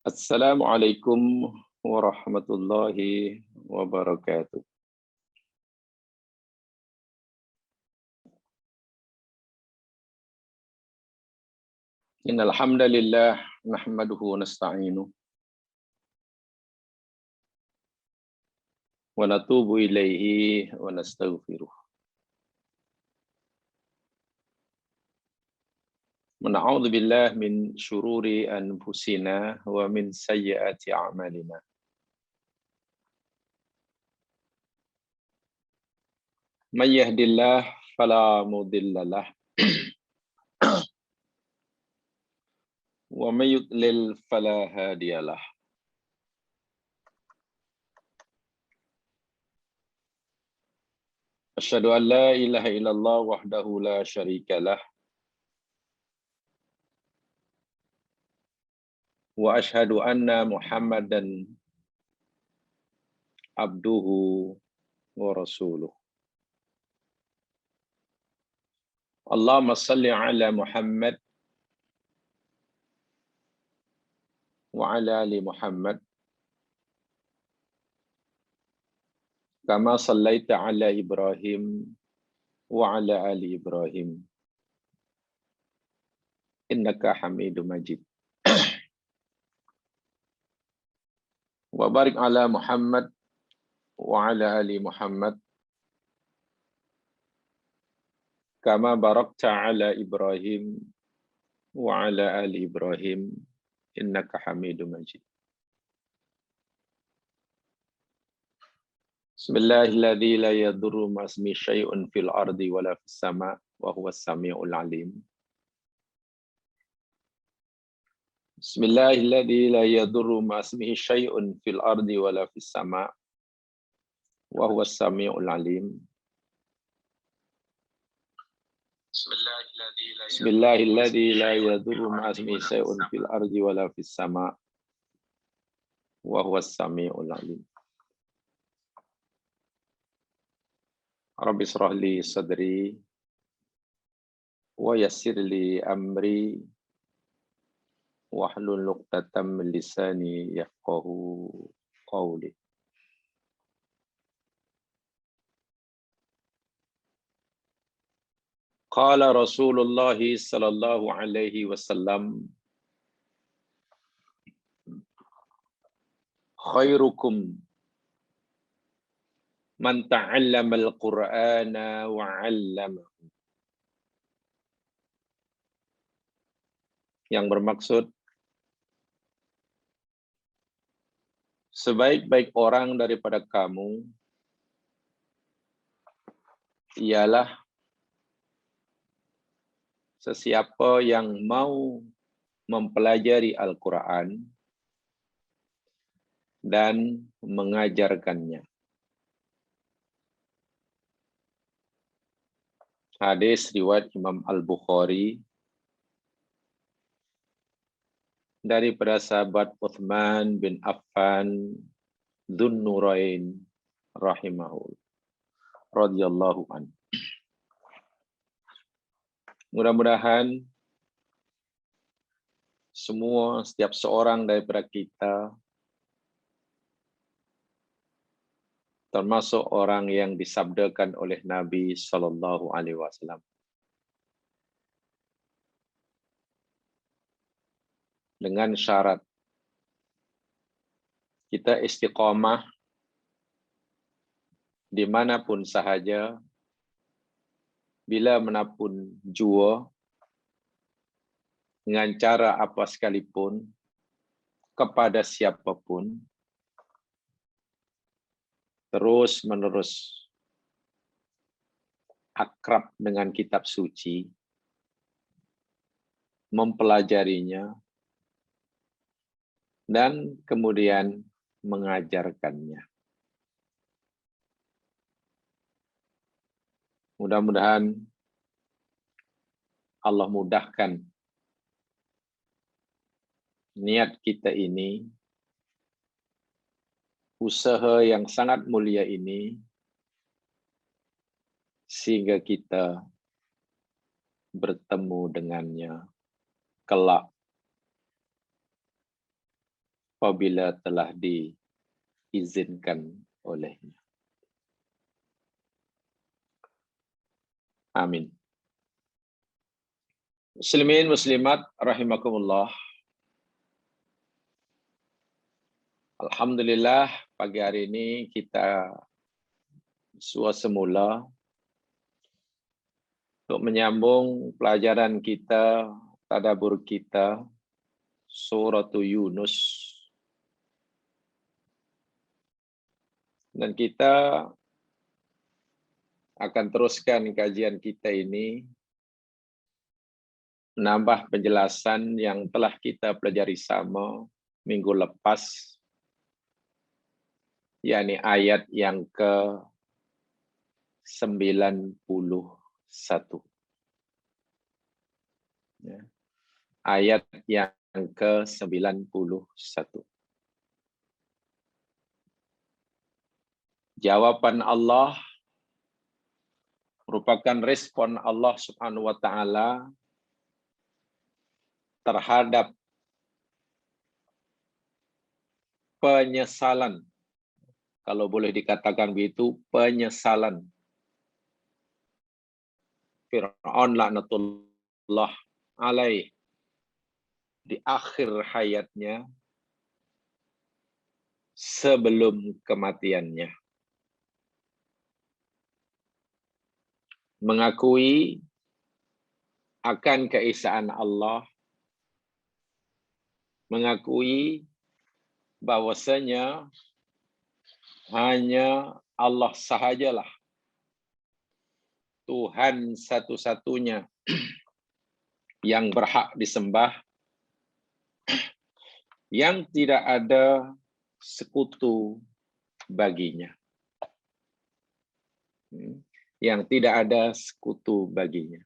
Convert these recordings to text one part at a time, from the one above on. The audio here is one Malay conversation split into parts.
Assalamualaikum warahmatullahi wabarakatuh. Innal hamdalillah nahmaduhu wa nasta'inuhu wa natubu ilaihi wa nastaghfiruh. Na'udzu billahi min syururi anfusina wa min sayyiati a'malina. May yahdihillahu fala mudilla lahu wa may yudlil fala hadiya lahu. Asyhadu an la ilaha illallah wahdahu la syarika lah wa asyhadu anna Muhammadan abduhu wa rasuluh. Allahumma salli ala Muhammad wa ala ali Muhammad kama sallaita ala Ibrahim wa ala ali Ibrahim innaka Hamidum Majid. Wa barik ala Muhammad wa ala ali Muhammad kama barakta ala Ibrahim wa ala ali Ibrahim innaka Hamidum Majid. Bismillahilladzi la yadurru ma'asmi syai'un fil ardi wala fis sama' wa huwas samiul alim. Bismillahilladzi la yadurru ma'asmihi syai'un fil ardi wala fis sama' wa huwas samiul alim. Bismillahilladzi la yadurru ma'asmihi syai'un fil ardi wala fis sama' wa huwas samiul alim. Rabbi shrah li sadri wa yassir li amri wahlul 'uqdatam min lisani yafqahu qawli. Qala Rasulullah sallallahu alaihi wasallam, khairukum man ta'allama al-Qur'ana wa 'allamahu. Yang bermaksud sebaik-baik orang daripada kamu ialah sesiapa yang mau mempelajari Al-Quran dan mengajarkannya. Hadis riwayat Imam Al-Bukhari daripada sahabat Uthman bin Affan Dzun Nurain rahimahullah radhiyallahu anhu. Mudah-mudahan setiap seorang daripada kita termasuk orang yang disabdakan oleh Nabi sallallahu alaihi wasallam dengan syarat kita istiqomah dimanapun sahaja, bila manapun jua, dengan cara apa sekalipun, kepada siapapun, terus menerus akrab dengan kitab suci, mempelajarinya, dan kemudian mengajarkannya. Mudah-mudahan Allah mudahkan niat kita ini, usaha yang sangat mulia ini, sehingga kita bertemu dengannya kelak apabila telah diizinkan olehnya. Amin. Muslimin muslimat rahimakumullah. Alhamdulillah pagi hari ini kita semula untuk menyambung pelajaran kita, tadabbur kita surah Yunus. Dan kita akan teruskan kajian kita ini menambah penjelasan yang telah kita pelajari sama minggu lepas, yakni ayat yang ke-91. Ya. Ayat yang ke-91. Jawaban Allah merupakan respon Allah Subhanahu wa taala terhadap penyesalan, kalau boleh dikatakan begitu, penyesalan Fir'aun laknatullah alaih di akhir hayatnya sebelum kematiannya. Mengakui akan keesaan Allah, mengakui bahwasanya hanya Allah sahajalah Tuhan satu-satunya yang berhak disembah, yang tidak ada sekutu baginya. Yang tidak ada sekutu baginya.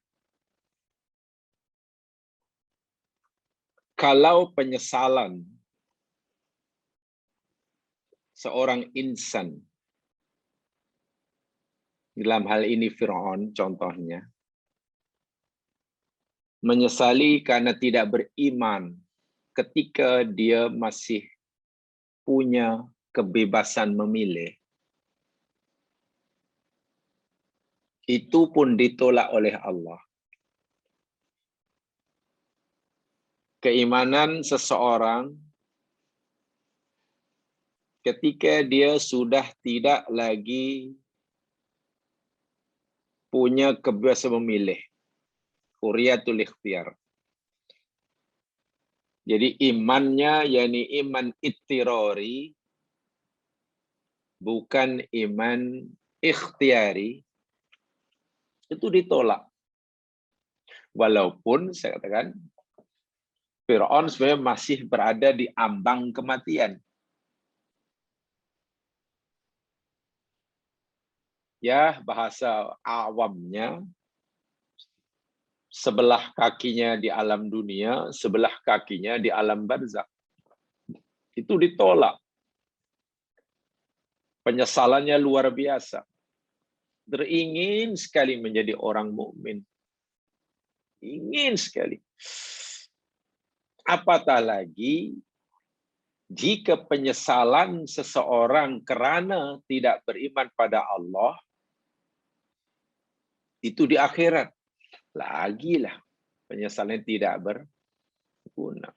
Kalau penyesalan seorang insan, dalam hal ini Fir'aun contohnya, menyesali karena tidak beriman ketika dia masih punya kebebasan memilih, itu pun ditolak oleh Allah. Keimanan seseorang ketika dia sudah tidak lagi punya kebebasan memilih, hurriyatul ikhtiyar. Jadi imannya yakni iman ittirari, bukan iman ikhtiyari, itu ditolak. Walaupun saya katakan Fir'aun sebenarnya masih berada di ambang kematian. Ya, bahasa awamnya, sebelah kakinya di alam dunia, sebelah kakinya di alam barzakh. Itu ditolak. Penyesalannya luar biasa. Beringin sekali menjadi orang mukmin. Ingin sekali. Apatah lagi jika penyesalan seseorang karena tidak beriman pada Allah, itu di akhirat. Lagilah penyesalan tidak berguna.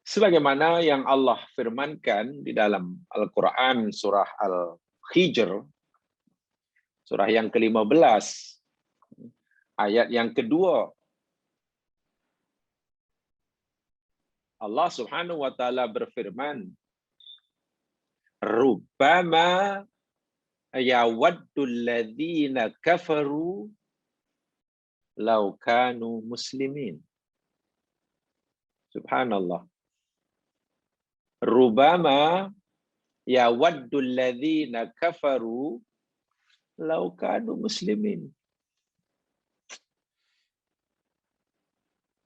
Sebagaimana yang Allah firmankan di dalam Al-Quran surah Al-Hijr, surah yang ke-15, ayat yang kedua. Allah Subhanahu wa taala berfirman, "Rubbama yawaddul ladzina kafaru law kanu muslimin." Subhanallah. Rubbama yawaddul ladzina kafaru law kanu muslimin.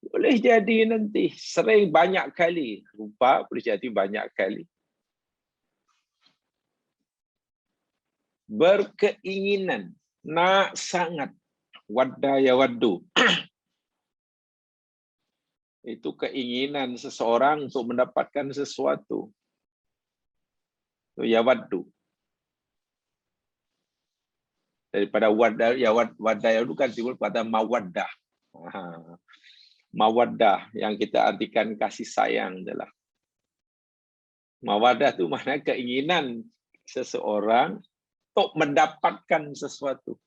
Boleh jadi nanti sering banyak kali, rupa boleh jadi banyak kali. Berkeinginan, nak sangat, wadda ya waddu. Itu keinginan seseorang untuk mendapatkan sesuatu. Yawaddu. Daripada wadah itu kan timbul pada mawaddah. Mawaddah yang kita artikan kasih sayang adalah mawaddah itu maknanya keinginan seseorang untuk mendapatkan sesuatu.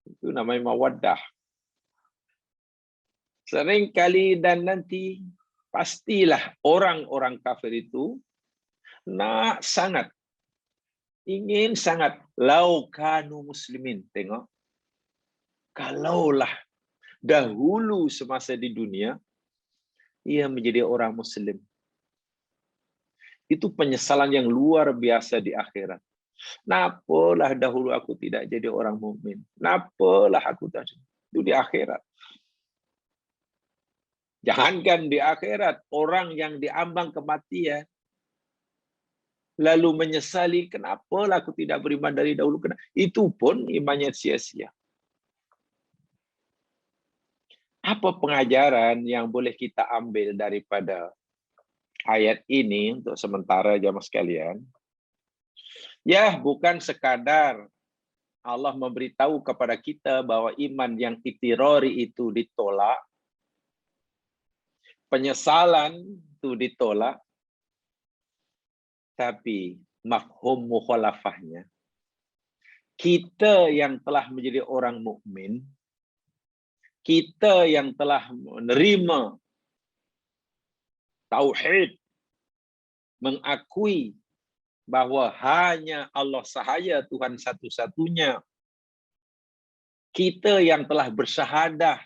Itu namanya mawaddah. Sering kali dan nanti pastilah orang-orang kafir itu nak sangat ingin sangat laukanu muslimin. Tengok, kalaulah dahulu semasa di dunia ia menjadi orang muslim, itu penyesalan yang luar biasa di akhirat. Napalah dahulu aku tidak jadi orang mukmin? Napalah aku tak? Itu di akhirat. Jangankan di akhirat, orang yang diambang kematian lalu menyesali, kenapalah aku tidak beriman dari dahulu? Itu pun imannya sia-sia. Apa pengajaran yang boleh kita ambil daripada ayat ini untuk sementara jamaah sekalian? Ya, bukan sekadar Allah memberitahu kepada kita bahwa iman yang itirori itu ditolak, penyesalan itu ditolak, tapi mafhum mukhalafahnya, kita yang telah menjadi orang mukmin, kita yang telah menerima tauhid, mengakui bahwa hanya Allah sahaya Tuhan satu-satunya, kita yang telah bersyahadah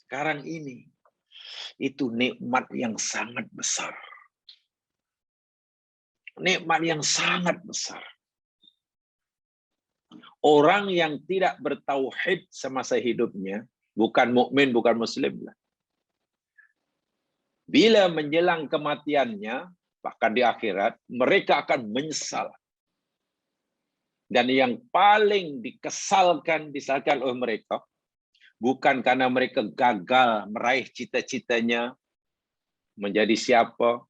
sekarang ini, itu nikmat yang sangat besar. Nikmat yang sangat besar. Orang yang tidak bertauhid semasa hidupnya, bukan mukmin, bukan muslim lah, bila menjelang kematiannya, bahkan di akhirat, mereka akan menyesal. Dan yang paling disesalkan oleh mereka, bukan karena mereka gagal meraih cita-citanya, menjadi siapa,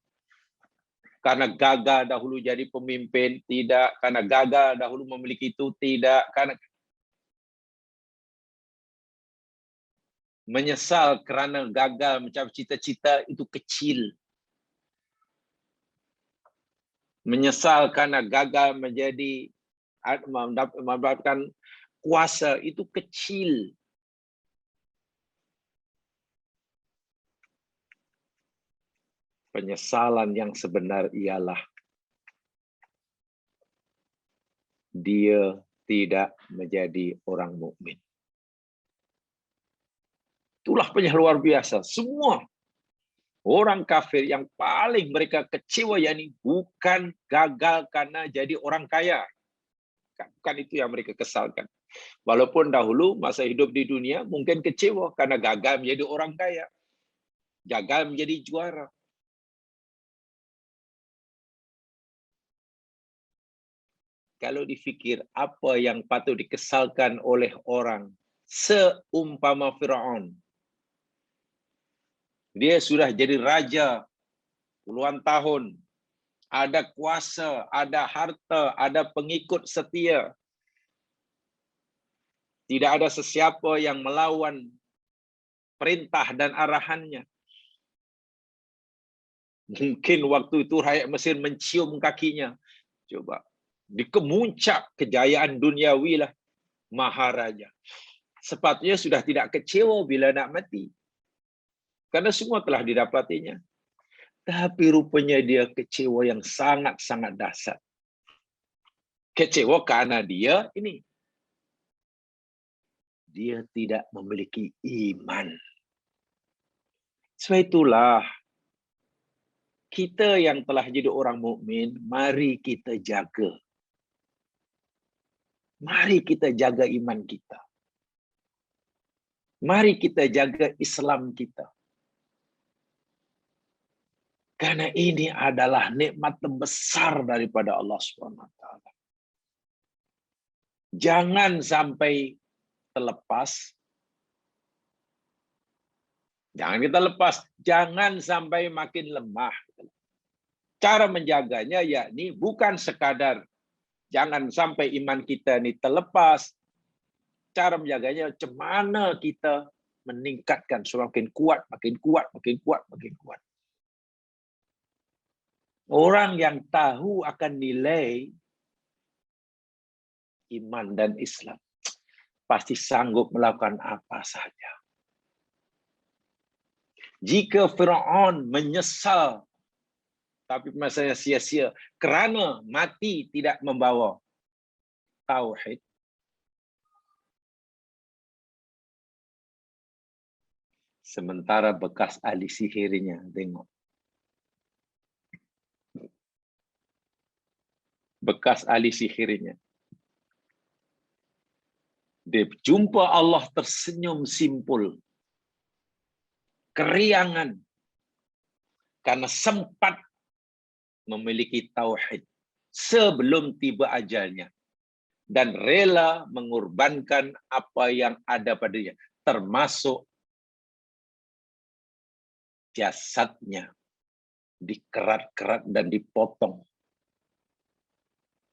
karena gagal dahulu jadi pemimpin, tidak, karena gagal dahulu memiliki itu, tidak, karena menyesal kerana gagal mencapai cita-cita itu kecil. Menyesal karena gagal menjadi mendapatkan kuasa itu kecil. Penyesalan yang sebenar ialah dia tidak menjadi orang mukmin. Itulah penyesalan luar biasa. Semua orang kafir yang paling mereka kecewa, yakni bukan gagal karena jadi orang kaya. Bukan itu yang mereka kesalkan. Walaupun dahulu masa hidup di dunia mungkin kecewa karena gagal menjadi orang kaya. Gagal menjadi juara. Kalau difikir apa yang patut dikesalkan oleh orang seumpama Firaun. Dia sudah jadi raja puluhan tahun, ada kuasa, ada harta, ada pengikut setia. Tidak ada sesiapa yang melawan perintah dan arahannya. Mungkin waktu itu rakyat Mesir mencium kakinya. Coba, di kemuncak kejayaan duniawi lah maharaja. Sepatutnya sudah tidak kecewa bila nak mati. Karena semua telah didapatinya. Tapi rupanya dia kecewa yang sangat-sangat dahsyat. Kecewa karena dia tidak memiliki iman. Sebab itulah kita yang telah jadi orang mukmin, mari kita jaga. Mari kita jaga iman kita. Mari kita jaga Islam kita. Karena ini adalah nikmat terbesar daripada Allah SWT. Jangan sampai terlepas. Jangan kita lepas, jangan sampai makin lemah. Cara menjaganya yakni bukan sekadar jangan sampai iman kita ini terlepas. Cara menjaganya macam mana kita meningkatkan semakin kuat, makin kuat, makin kuat, makin kuat. Orang yang tahu akan nilai iman dan Islam pasti sanggup melakukan apa saja. Jika Firaun menyesal tapi masanya sia-sia kerana mati tidak membawa tauhid, sementara bekas ahli sihirnya, tengok. Bekas ahli sihirnya. Dia jumpa Allah tersenyum simpul. Keriangan. Karena sempat memiliki tauhid sebelum tiba ajalnya. Dan rela mengorbankan apa yang ada padanya. Termasuk jasadnya dikerat-kerat dan dipotong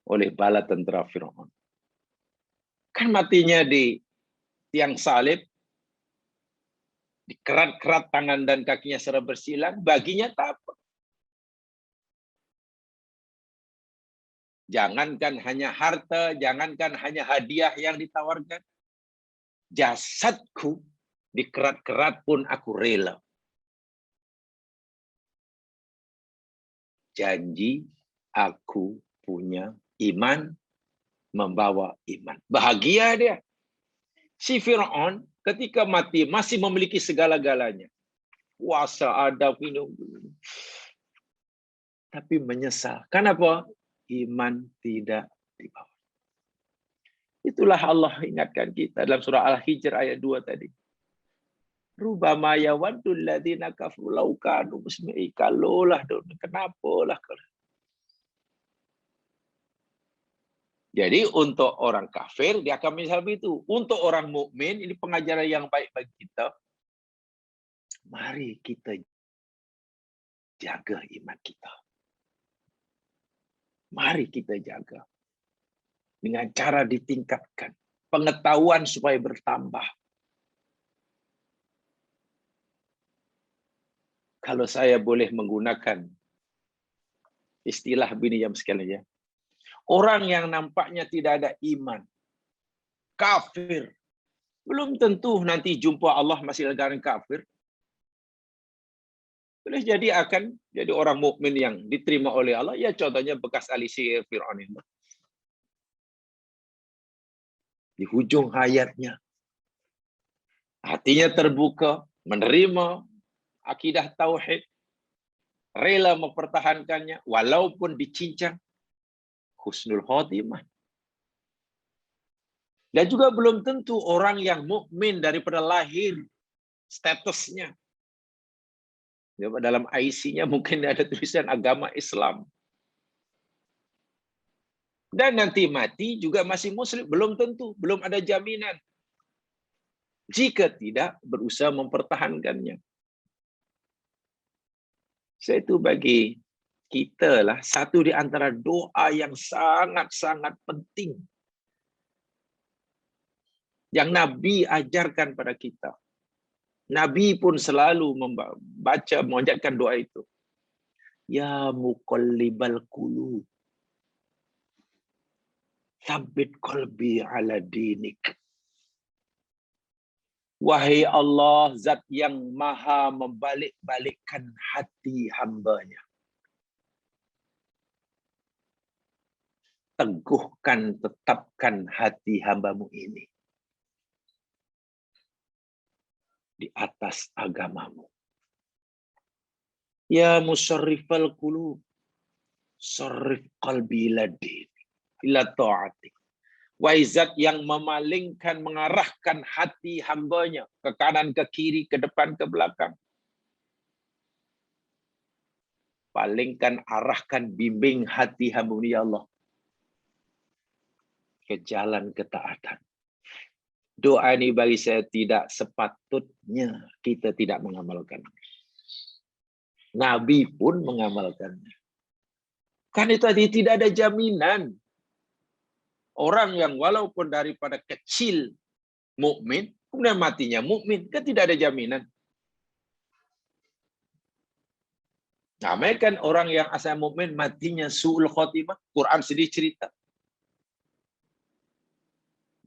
oleh bala tentera Firaun. Kan matinya di tiang salib, dikerat-kerat tangan dan kakinya secara bersilang, baginya tak apa. Jangankan hanya harta, jangankan hanya hadiah yang ditawarkan. Jasadku dikerat-kerat pun aku rela. Janji aku punya iman, membawa iman. Bahagia dia. Si Firaun ketika mati masih memiliki segala-galanya. Kuasa ada, minum. Tapi menyesal. Kenapa? Iman tidak dibawa. Itulah Allah ingatkan kita dalam surah Al-Hijr ayat 2 tadi. Rubama yawaddul ladzina kafaru law kanu muslimin. Kalaulah, kenapalah. Jadi untuk orang kafir dia akan misal begitu. Untuk orang mukmin ini pengajaran yang baik bagi kita. Mari kita jaga iman kita. Mari kita jaga. Dengan cara ditingkatkan. Pengetahuan supaya bertambah. Kalau saya boleh menggunakan istilah bini jam sekalian ya. Orang yang nampaknya tidak ada iman. Kafir. Belum tentu nanti jumpa Allah masih dalam kafir. Boleh jadi akan jadi orang mukmin yang diterima oleh Allah. Ya contohnya bekas ahli sihir Firaun itu. Di hujung hayatnya. Hatinya terbuka. Menerima akidah tauhid. Rela mempertahankannya. Walaupun dicincang. Husnul khotimah. Dan juga belum tentu orang yang mukmin daripada lahir. Statusnya. Dalam IC-nya mungkin ada tulisan agama Islam. Dan nanti mati juga masih muslim. Belum tentu. Belum ada jaminan. Jika tidak berusaha mempertahankannya. Saya itu bagi kita lah satu di antara doa yang sangat-sangat penting. Yang Nabi ajarkan pada kita. Nabi pun selalu membaca, mengucapkan doa itu. Ya muqallibal qulub. Tsabbit qalbi ala dinik. Wahai Allah, zat yang maha membalik-balikkan hati hambanya. Teguhkan, tetapkan hati hambamu ini. Di atas agamamu. Ya musarrifal qulub, sarrif qalbi ladin ila ta'atik. Wahai zat yang memalingkan, mengarahkan hati hambanya ke kanan, ke kiri, ke depan, ke belakang. Palingkan, arahkan, bimbing hati hamba ya Allah ke jalan ketaatan. Doa ini bagi saya tidak sepatutnya kita tidak mengamalkan. Nabi pun mengamalkannya. Kan itu tadi tidak ada jaminan. Orang yang walaupun daripada kecil mukmin, kemudian matinya mukmin, kan tidak ada jaminan. Namanya kan orang yang asal mukmin matinya su'ul khotimah. Quran sendiri cerita.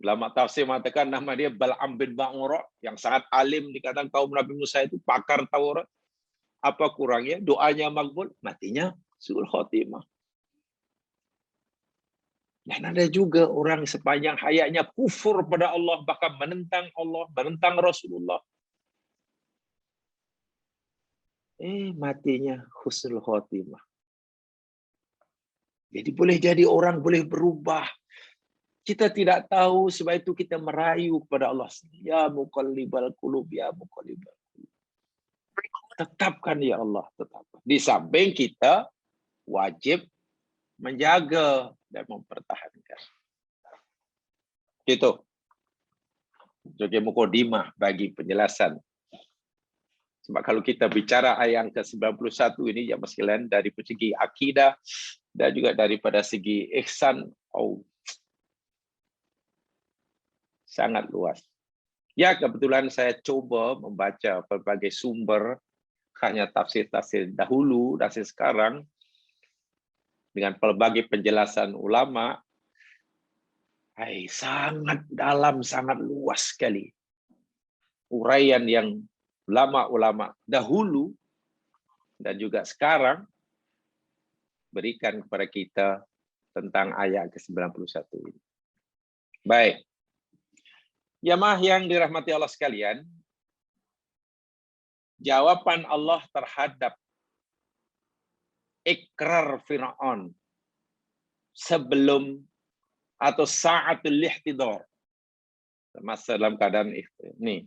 Ulama tafsir mengatakan nama dia Bal'am bin Ba'ura, yang sangat alim, dikatakan kaum Nabi Musa itu pakar Taurat. Apa kurangnya? Doanya makbul, matinya su'ul khotimah. Dan ada juga orang sepanjang hayatnya kufur pada Allah, bahkan menentang Allah, menentang Rasulullah. Matinya husnul khotimah. Jadi boleh jadi orang boleh berubah. Kita tidak tahu, sebab itu kita merayu kepada Allah. Ya muqallibal qulub, ya muqallibal qulub. Tetapkan ya Allah, tetapkan. Di samping kita wajib menjaga dan mempertahankan. Gitu. Jadi mukadimah bagi penjelasan. Sebab kalau kita bicara ayat ke-91 ini, ya sekalian, dari segi akidah dan juga daripada segi ihsan, sangat luas. Ya, kebetulan saya coba membaca berbagai sumber, hanya tafsir-tafsir dahulu, tafsir sekarang, dengan pelbagai penjelasan ulama, sangat dalam, sangat luas sekali. Uraian yang ulama-ulama dahulu dan juga sekarang berikan kepada kita tentang ayat ke-91 ini. Baik. Jamaah yang dirahmati Allah sekalian, jawaban Allah terhadap ikrar Fir'aun sebelum atau sa'atul ihtidar, masa dalam keadaan ini,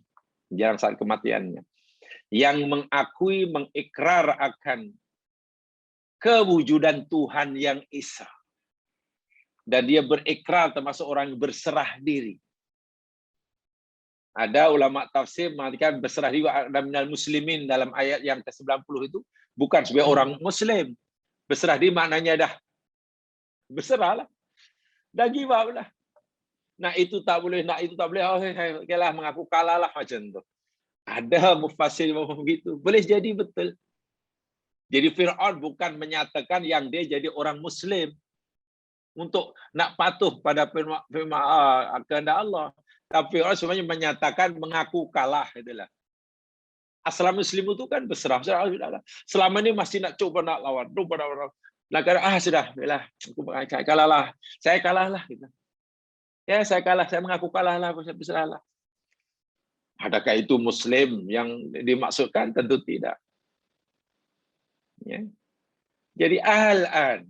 jarang saat kematiannya, yang mengakui, mengikrar akan kewujudan Tuhan yang Esa, dan dia berikrar termasuk orang yang berserah diri. Ada ulama tafsir mengatakan berserah diri ada minal muslimin dalam ayat yang ke-90 itu bukan sebagai orang muslim. Berserah diri maknanya dah berserahlah. Dah give up lah. Nak itu tak boleh, nak itu tak boleh. Okeylah, mengaku kalah lah macam tu. Ada mufassir begitu. Boleh jadi betul. Jadi Fir'aun bukan menyatakan yang dia jadi orang muslim untuk nak patuh pada firman kehendak Allah. Tapi orang sebenarnya menyatakan mengaku kalah, itulah. Asal muslim itu kan berserah. Selama ini masih nak coba nak lawan, nak kata sudah, lah, aku kalah lah, saya kalah lah. Gitu. Ya saya kalah, saya mengaku kalah lah, saya berserah lah. Adakah itu muslim yang dimaksudkan? Tentu tidak. Ya. Jadi al-an,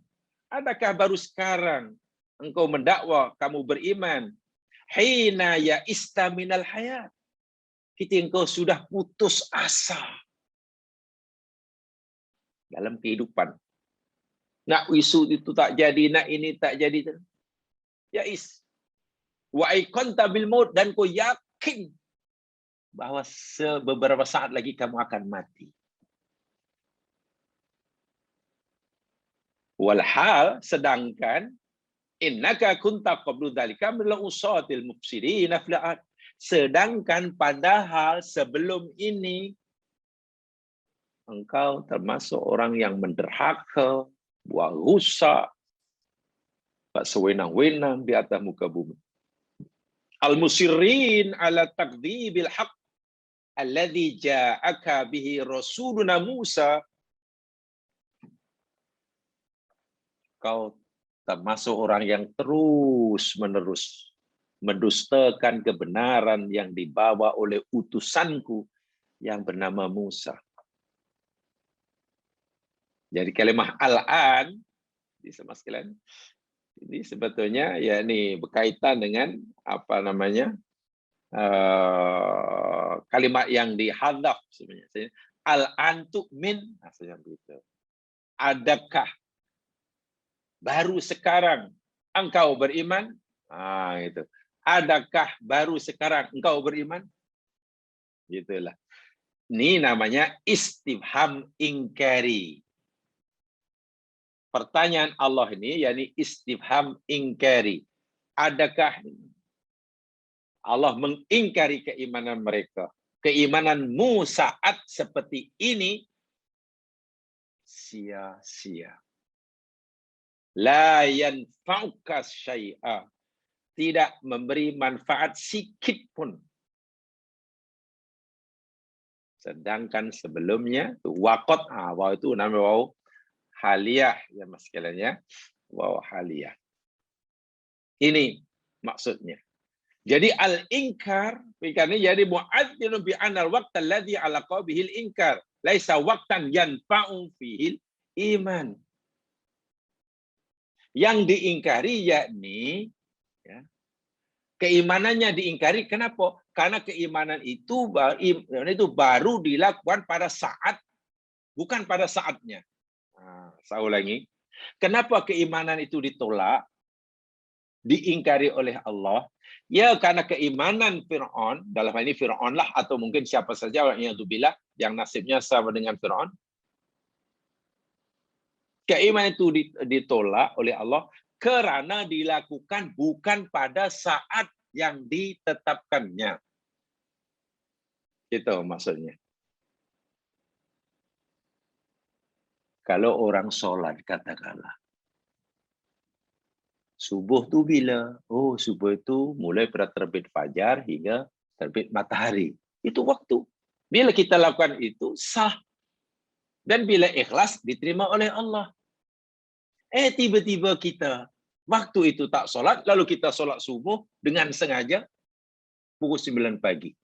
adakah baru sekarang engkau mendakwa kamu beriman? Hina ya istaminal hayat. Kita engkau sudah putus asa dalam kehidupan. Nak wisu itu tak jadi, nak ini tak jadi. Ya is. Wa iqanta bil maut, dan kau yakin bahwa beberapa saat lagi kamu akan mati. Walhal, sedangkan innaka kunta qablu dzalika min usatil mufsidin fil ard. Sedangkan padahal sebelum ini engkau termasuk orang yang menderhaka, buang rusak, tak sewenang-wenang di atas muka bumi. Al-musirrin ala takdzibil haqq alladzi ja'aka bihi rasuluna Musa. Kau termasuk orang yang terus-menerus mendustakan kebenaran yang dibawa oleh utusanku yang bernama Musa. Jadi kalimah al-an, sama sekalian, ini sebetulnya ya ini berkaitan dengan apa namanya kalimat yang dihadzaf sebenarnya. Al-an tu'min, maksudnya begitu. Adakah baru sekarang engkau beriman? Itu. Adakah baru sekarang engkau beriman? Gitulah. Ini namanya istifham ingkari. Pertanyaan Allah ini yakni istifham ingkari. Adakah Allah mengingkari keimanan mereka? Keimananmu saat seperti ini sia-sia. La yanfa'uka syai'a. Tidak memberi manfaat sikit pun. Sedangkan sebelumnya waqat, waw itu namanya waw haliyah ya mas sekalian ya. Waw haliyah. Ini maksudnya. Jadi al-inkar ini jadi mu'adzinu bi anal waqt alladhi alaqa bihil inkar laisa waqtan yanfa'u fihil iman. Yang diingkari yakni ya, keimanannya diingkari. Kenapa? Karena keimanan itu baru dilakukan pada saat, bukan pada saatnya. Saya ulangi. Kenapa keimanan itu ditolak, diingkari oleh Allah? Ya karena keimanan Fir'aun, dalam hal ini Fir'aun lah, atau mungkin siapa saja orang yang nasibnya sama dengan Fir'aun. Keimanan itu ditolak oleh Allah karena dilakukan bukan pada saat yang ditetapkannya. Itu maksudnya. Kalau orang sholat katakanlah, subuh itu bila? Oh, subuh itu mulai pada terbit fajar hingga terbit matahari. Itu waktu. Bila kita lakukan itu sah. Dan bila ikhlas diterima oleh Allah. Tiba-tiba kita waktu itu tak sholat, lalu kita sholat subuh dengan sengaja pukul 9 pagi.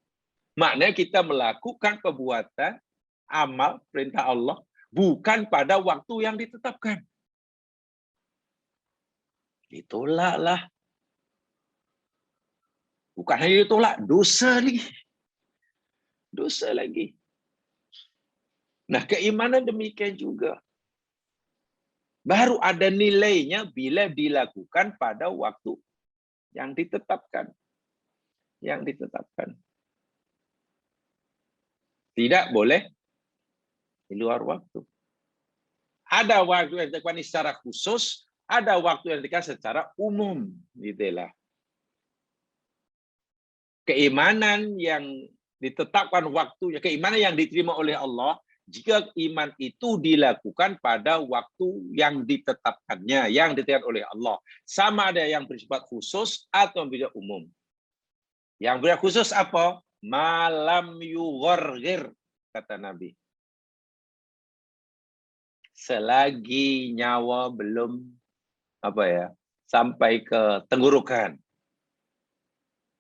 Maknanya kita melakukan perbuatan amal perintah Allah bukan pada waktu yang ditetapkan. Ditolaklah. Bukan hanya ditolak, dosa lagi. Dosa lagi. Nah, keimanan demikian juga. Baru ada nilainya bila dilakukan pada waktu yang ditetapkan. Yang ditetapkan. Tidak boleh di luar waktu. Ada waktu yang ditetapkan secara khusus, ada waktu yang ditetapkan secara umum. Gitulah. Keimanan yang ditetapkan waktunya, keimanan yang diterima oleh Allah, jika iman itu dilakukan pada waktu yang ditetapkannya, yang ditetapkan oleh Allah. Sama ada yang bersifat khusus atau bersifat umum. Yang bersifat khusus apa? Malam yughargir, kata Nabi. Selagi nyawa belum sampai ke tenggorokan.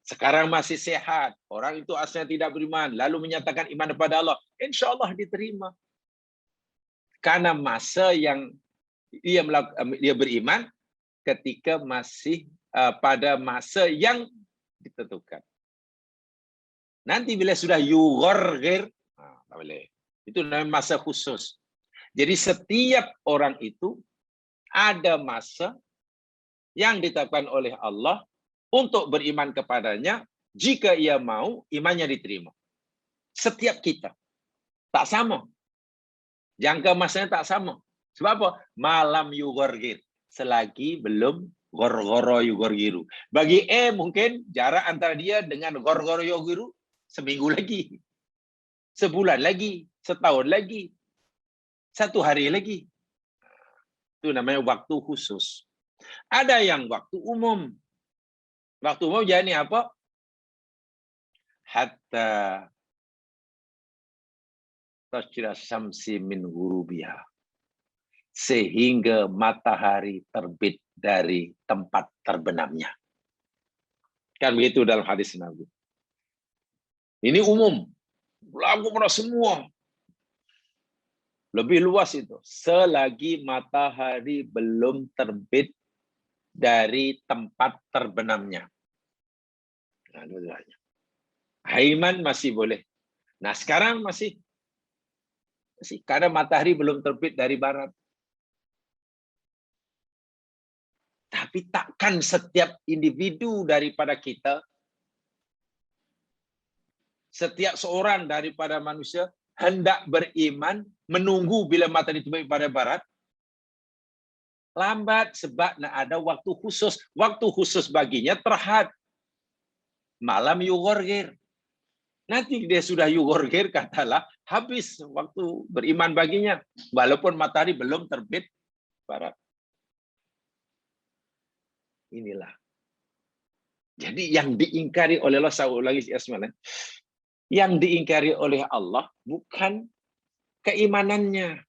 Sekarang masih sehat, orang itu asalnya tidak beriman, lalu menyatakan iman kepada Allah, insya Allah diterima. Karena masa yang dia beriman ketika masih pada masa yang ditentukan. Nanti bila sudah yughargir, itu namanya masa khusus. Jadi setiap orang itu ada masa yang ditetapkan oleh Allah untuk beriman kepadanya, jika ia mau, imannya diterima. Setiap kita. Tak sama. Jangka masanya tak sama. Sebab apa? Malam yughargir. Selagi belum gorgoro yughargiru. Bagi mungkin jarak antara dia dengan gorgoro yughargiru seminggu lagi. Sebulan lagi. Setahun lagi. 1 hari lagi. Itu namanya waktu khusus. Ada yang waktu umum. Waktu umum jadi apa? Hatta tasjira syamsi min ghurubiha. Sehingga matahari terbit dari tempat terbenamnya. Kan begitu dalam hadis Nabi. Ini umum. Berlaku pada semua. Lebih luas itu. Selagi matahari belum terbit dari tempat terbenamnya. Haiman masih boleh. Nah sekarang masih karena matahari belum terbit dari barat. Tapi Tapi takkan setiap individu daripada kita, setiap seorang daripada manusia hendak beriman, menunggu bila matahari terbit pada barat. Lambat sebab nak ada waktu khusus. Waktu khusus baginya terhad. Malam yugorgir. Nanti dia sudah yugorgir, katalah habis waktu beriman baginya. Walaupun matahari belum terbit barat. Inilah. Jadi yang diingkari oleh Allah SWT, yang diingkari oleh Allah bukan keimanannya.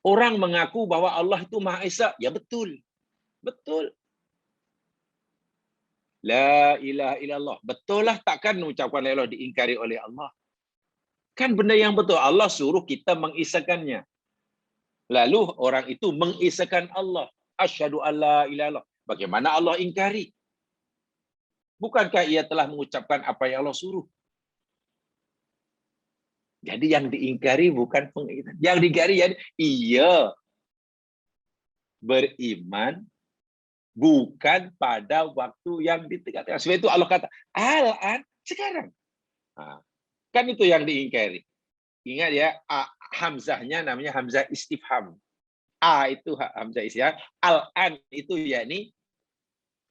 Orang mengaku bahwa Allah itu Maha Esa. Ya betul. Betul. La ilaha illallah. Betul lah, takkan ucapan la ilaha diingkari oleh Allah. Kan benda yang betul. Allah suruh kita mengisakannya. Lalu orang itu mengisakan Allah. Asyhadu an la ilaha illallah. Bagaimana Allah ingkari? Bukankah ia telah mengucapkan apa yang Allah suruh? Jadi yang diingkari bukan pengisakan. Yang diingkari ya ia beriman bukan pada waktu yang ditegakkan. Sebab itu Allah kata, al-an, sekarang. Nah, kan itu yang diingkari. Ingat ya, hamzahnya namanya hamzah istifham. A itu hamzah istifham, al-an itu yakni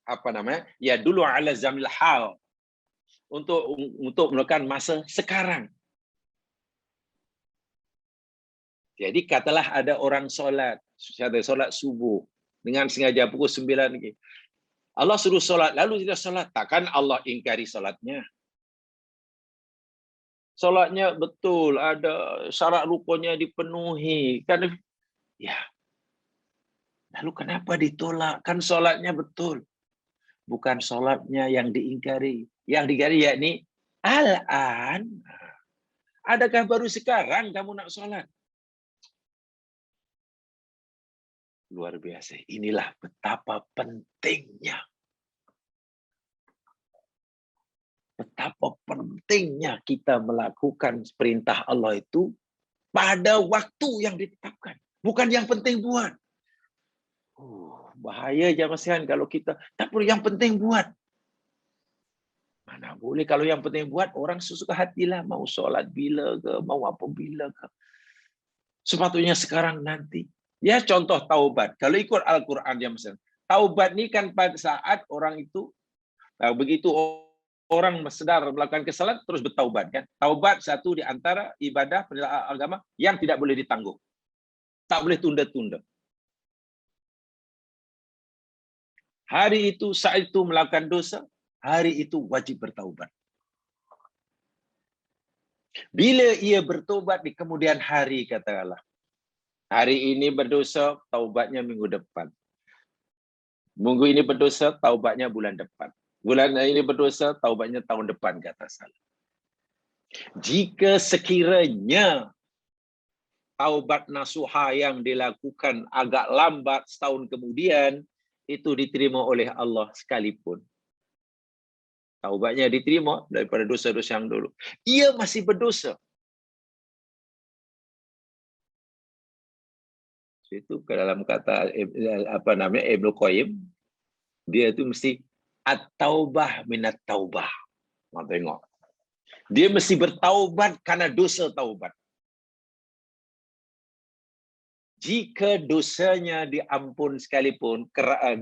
apa namanya? Ya dulu ala zamil hal. Untuk melakukan masa sekarang. Jadi katalah ada orang solat subuh dengan sengaja pukul 9 lagi. Allah suruh solat, lalu tidak solat, takkan Allah ingkari solatnya. Solatnya betul, ada syarat rukunnya dipenuhi. Kan ya. Lalu kenapa ditolak? Kan solatnya betul. Bukan solatnya yang diingkari. Yang diingkari yakni al-an. Adakah baru sekarang kamu nak solat? Luar biasa. Inilah betapa pentingnya. Betapa pentingnya kita melakukan perintah Allah itu pada waktu yang ditetapkan. Bukan yang penting buat. Bahaya jangan kalau kita tak perlu yang penting buat. Mana boleh kalau yang penting buat, orang sesuka hatilah. Mau sholat bila ke, mau apa bila ke. Sepatutnya sekarang nanti. Ya contoh taubat. Kalau ikut Al-Quran dia misalnya. Taubat ini kan pada saat orang itu, begitu orang sedar melakukan kesalahan, terus bertaubat. Kan? Taubat satu di antara ibadah penilaian agama yang tidak boleh ditangguh. Tak boleh tunda-tunda. Hari itu, saat itu melakukan dosa, hari itu wajib bertaubat. Bila ia bertobat di kemudian hari, kata Allah. Hari ini berdosa, taubatnya minggu depan. Minggu ini berdosa, taubatnya bulan depan. Bulan ini berdosa, taubatnya tahun depan, kata Allah. Jika sekiranya taubat nasuha yang dilakukan agak lambat setahun kemudian, itu diterima oleh Allah sekalipun. Taubatnya diterima daripada dosa-dosa yang dulu. Ia masih berdosa. Itu ke dalam kata apa namanya Ibnu Qayyim, dia itu mesti at-taubah minat taubah. Mau tengok. Dia mesti bertaubat karena dosa taubat. Jika dosanya diampun sekalipun,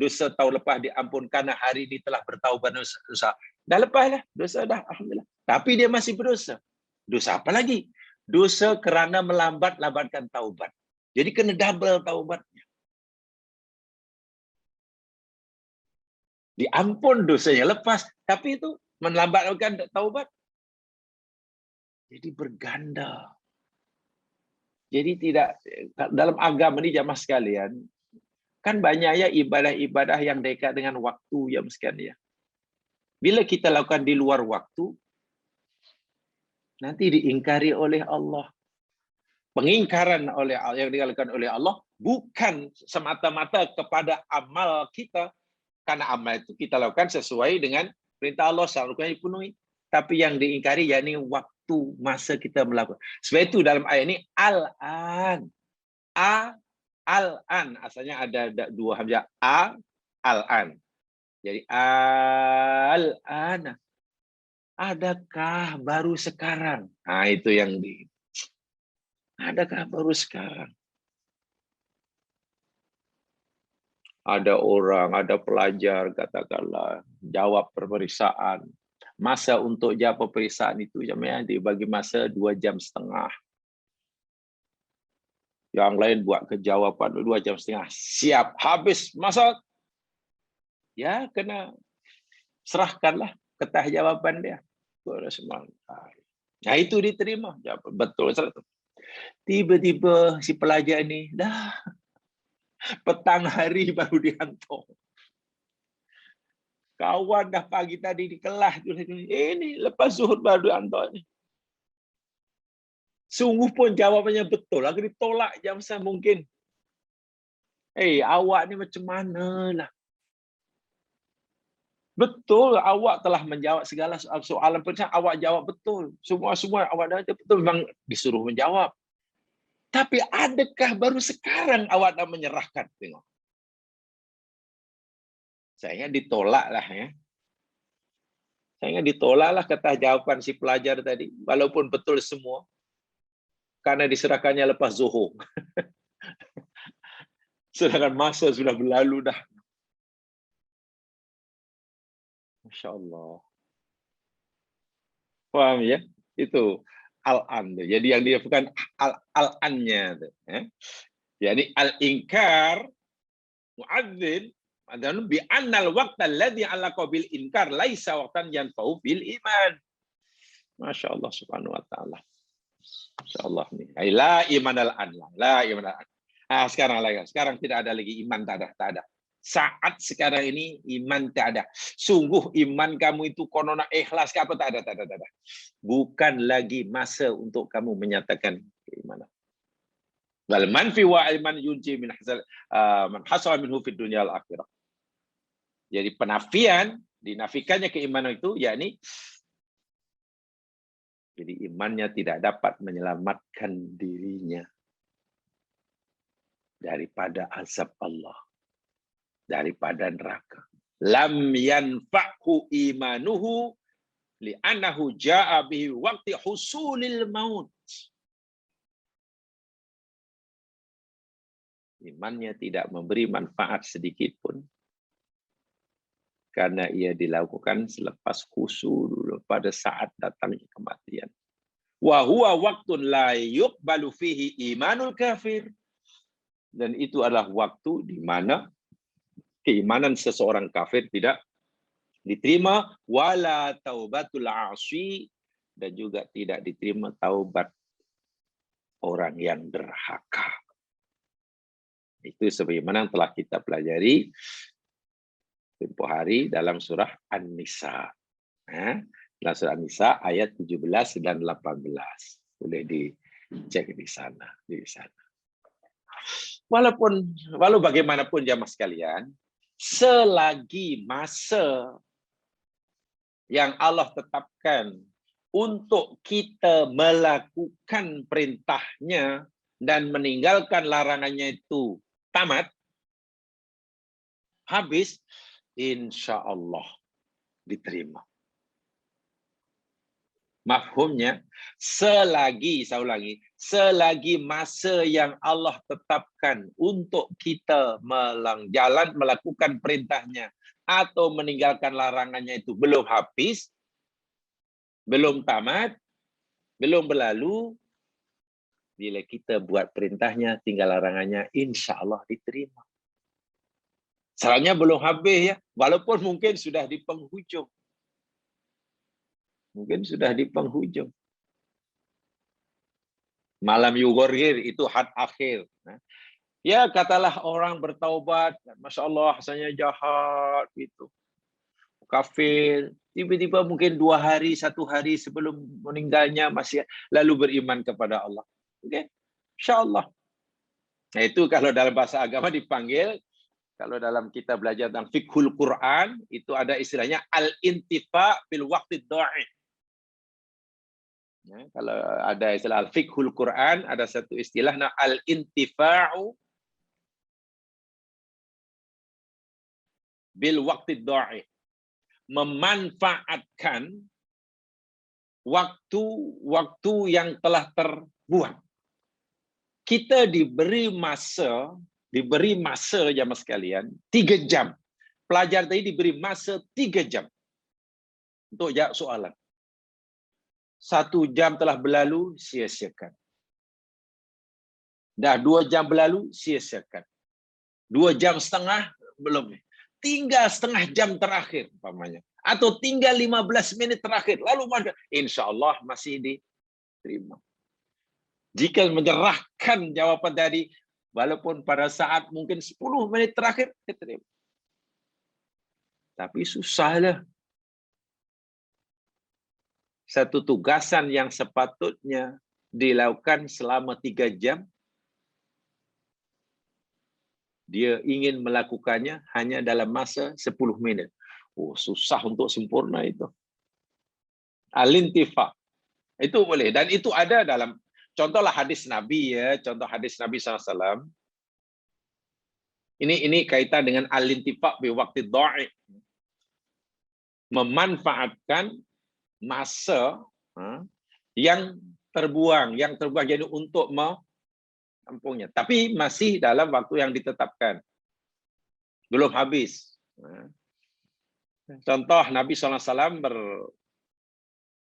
dosa tahun lepas diampun karena hari ini telah bertaubat dosa. Dah lepaslah, dosa dah, alhamdulillah. Tapi dia masih berdosa. Dosa apa lagi? Dosa kerana melambat-lambatkan taubat. Jadi kena double taubatnya. Diampun dosanya lepas, tapi itu melambatkan taubat. Jadi berganda. Jadi tidak, dalam agama ini jamaah sekalian, kan banyak ya ibadah-ibadah yang dekat dengan waktu ya sekalian ya. Bila kita lakukan di luar waktu, nanti diingkari oleh Allah. Pengingkaran oleh yang dilakukan oleh Allah bukan semata-mata kepada amal kita, karena amal itu kita lakukan sesuai dengan perintah Allah seharusnya dipenuhi. Tapi yang diingkari yakni waktu masa kita melakukan. Sebab itu dalam ayat ini al-an, al-an asalnya ada dua hamzah, Al-an. Jadi al-ana. Adakah baru sekarang? Nah, itu yang adakah baru sekarang? Ada orang, ada pelajar, katakanlah, jawab pemeriksaan. Masa untuk jawab pemeriksaan itu jamnya dibagi masa 2,5 jam. Yang lain buat kejawaban 2,5 jam. Siap, habis masa. Ya, kena serahkanlah kertas jawaban dia. Nah, itu diterima. Betul. Tiba-tiba si pelajar ini, dah petang hari baru dihantar. Kawan dah pagi tadi di kelas. Ini lepas zuhur baru dihantar. Sungguh pun jawabannya betul. Lagi ditolak jam saya mungkin. Awak ni macam mana lah? Betul, awak telah menjawab segala soalan pertanyaan, awak jawab betul. Semua awak dah betul, memang disuruh menjawab. Tapi adakah baru sekarang awak dah menyerahkan? Tengok. Sayangnya ditolak lah ya. Sayangnya ditolak lah kata jawaban si pelajar tadi. Walaupun betul semua. Karena diserahkannya lepas zuhur. Sedangkan masa sudah berlalu dah. Masya Allah. Paham ya? Itu al-an. Jadi yang dia bukan al-annya. Jadi al-inkar muadzin adalah bi annal waqta alladhi alaqa bil inkar laisa waqtan yanfa'u bil iman. Masya Allah subhanahu wa ta'ala. Masya Allah nih. La iman al-an. La iman al-an. Sekarang tidak ada lagi iman, tak ada. Saat sekarang ini iman tak ada. Sungguh iman kamu itu konona ikhlas ke apa? Tak ada. Bukan lagi masa untuk kamu menyatakan keimanan. Wal manfi wa iman yunji min man hasal minhu fid dunya al akhirah. Jadi penafian, dinafikannya keimanan itu yakni jadi imannya tidak dapat menyelamatkan dirinya daripada azab Allah. Daripada neraka. Lam yanfa'hu imanuhu li'annahu ja'a bihi waqti husulil maut. Imannya tidak memberi manfaat sedikit pun. Karena ia dilakukan selepas husul pada saat datangnya kematian. Wa huwa waqtun la yuqbalu fihi imanul kafir. Dan itu adalah waktu di mana keimanan seseorang kafir tidak diterima, wala taubatul asi, dan juga tidak diterima taubat orang yang derhaka. Itu sebagaimana yang telah kita pelajari tempoh hari dalam surah An-Nisa. Dalam surah An-Nisa ayat 17 dan 18. Boleh dicek di sana. Walau bagaimanapun jamaah sekalian, selagi masa yang Allah tetapkan untuk kita melakukan perintahnya dan meninggalkan larangannya itu tamat, habis, insya Allah diterima. Mafhumnya, selagi masa yang Allah tetapkan untuk kita melakukan perintahnya atau meninggalkan larangannya itu belum habis, belum tamat, belum berlalu, bila kita buat perintahnya, tinggal larangannya, insya Allah diterima. Salahnya belum habis ya, walaupun mungkin sudah di penghujung. Malam yughorgir itu had akhir. Ya katalah orang bertaubat, Masya Allah, rasanya jahat gitu, kafir, tiba-tiba mungkin 2 hari, 1 hari sebelum meninggalnya masih lalu beriman kepada Allah. Oke, Insya Allah. Nah itu kalau dalam bahasa agama dipanggil, kalau dalam kita belajar tentang fiqhul Quran, itu ada istilahnya al-intifa bil waqti dha'i. Ya, kalau ada istilah al-fiqhul Quran, ada satu istilah al-intifa'u bil waqti dha'i, memanfaatkan waktu yang telah terbuang. Kita diberi masa jamaah sekalian 3 jam. Pelajar tadi diberi masa 3 jam untuk jawab soalan. 1 jam telah berlalu, sia-siakan. Dah 2 jam berlalu, sia-siakan. 2 jam setengah belum. Tinggal setengah jam terakhir umpamanya. Atau tinggal 15 menit terakhir. Lalu insya-Allah masih diterima. Jika menyerahkan jawapan tadi, walaupun pada saat mungkin 10 menit terakhir, diterima. Tapi susahlah. Satu tugasan yang sepatutnya dilakukan selama 3 jam, dia ingin melakukannya hanya dalam masa 10 menit. Oh, susah untuk sempurna itu. Al-intifa. Itu boleh. Dan itu ada dalam, contohlah hadis Nabi ya, contoh hadis Nabi SAW. Ini kaitan dengan al-intifa bi waqti dha'i. Memanfaatkan masa yang terbuang jadi untuk menampungnya. Tapi masih dalam waktu yang ditetapkan. Belum habis. Contoh Nabi SAW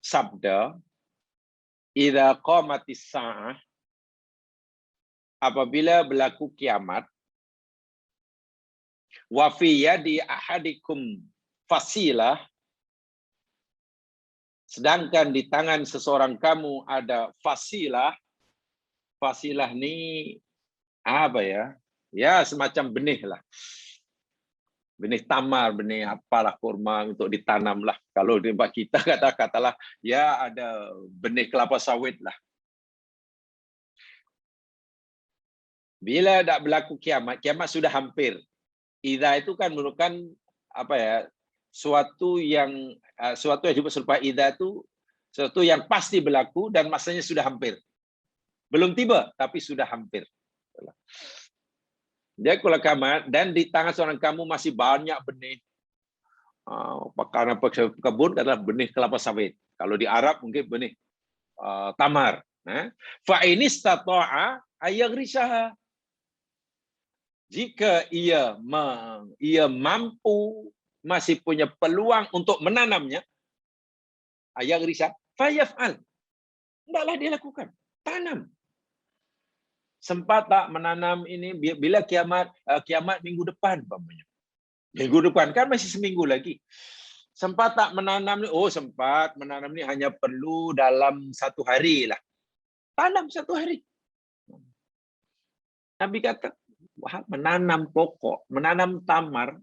bersabda, "Idza qamatis sa'ah", apabila berlaku kiamat, "wa fi yadi ahadikum fasilah", sedangkan di tangan seseorang kamu ada fasilah. Fasilah ini apa ya? Ya semacam benih lah. Benih tamar, benih apalah, kurma untuk ditanam lah. Kalau di tempat kita katalah ya ada benih kelapa sawit lah. Bila tak berlaku kiamat, kiamat sudah hampir. Idza itu kan merupakan apa ya? Suatu yang disebut serupa idza itu sesuatu yang pasti berlaku dan masanya sudah hampir. Belum tiba tapi sudah hampir. Dia kalau kiamat dan di tangan seorang kamu masih banyak benih. Karena kebun adalah benih kelapa sawit. Kalau di Arab mungkin benih tamar. Fa in istata'a ayaghrisaha. Jika ia mampu, masih punya peluang untuk menanamnya, ayaghrisah fayaf'al. Hendaklah dia lakukan. Tanam. Sempat tak menanam ini bila kiamat minggu depan umpamanya. Minggu depan kan masih seminggu lagi. Sempat tak menanam ni? Oh, sempat menanam ni hanya perlu dalam 1 hari lah. Tanam 1 hari. Nabi kata menanam pokok, menanam tamar,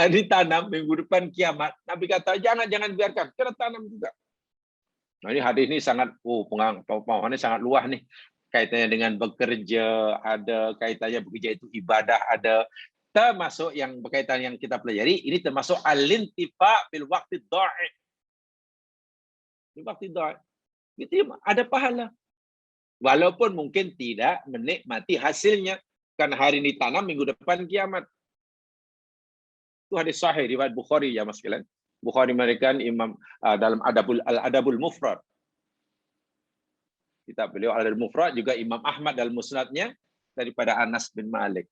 ditanam minggu depan kiamat. Nabi kata jangan biarkan, kena tanam juga. Nah, ini hadis ini sangat pemahamannya sangat luas nih. Kaitannya dengan bekerja, ada kaitannya bekerja itu ibadah, ada termasuk yang berkaitan yang kita pelajari, ini termasuk al-intifa bil waqti dha'i. Bil waqti dha'i. Itu ada pahala. Walaupun mungkin tidak menikmati hasilnya, kan hari ini tanam, minggu depan kiamat. Itu hadis sahih riwayat Bukhari ya Mas sekalian. Bukhari memberikan Imam dalam Al-Adabul Mufrad. Kitab beliau Al-Adabul Mufrad, juga Imam Ahmad dalam Musnadnya daripada Anas bin Malik.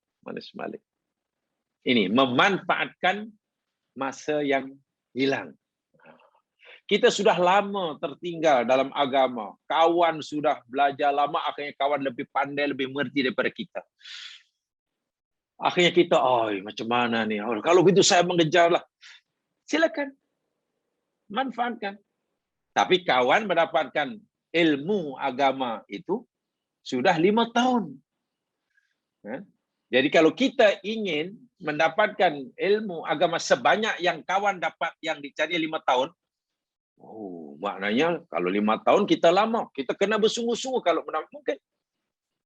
Ini memanfaatkan masa yang hilang. Kita sudah lama tertinggal dalam agama. Kawan sudah belajar lama, akhirnya kawan lebih pandai, lebih mengerti daripada kita. Akhirnya kita, macam mana nih? Kalau begitu saya mengejarlah. Silakan. Manfaatkan. Tapi kawan mendapatkan ilmu agama itu sudah 5 tahun. Jadi kalau kita ingin mendapatkan ilmu agama sebanyak yang kawan dapat yang dicari 5 tahun, maknanya kalau 5 tahun kita lama, kita kena bersungguh-sungguh kalau mungkin.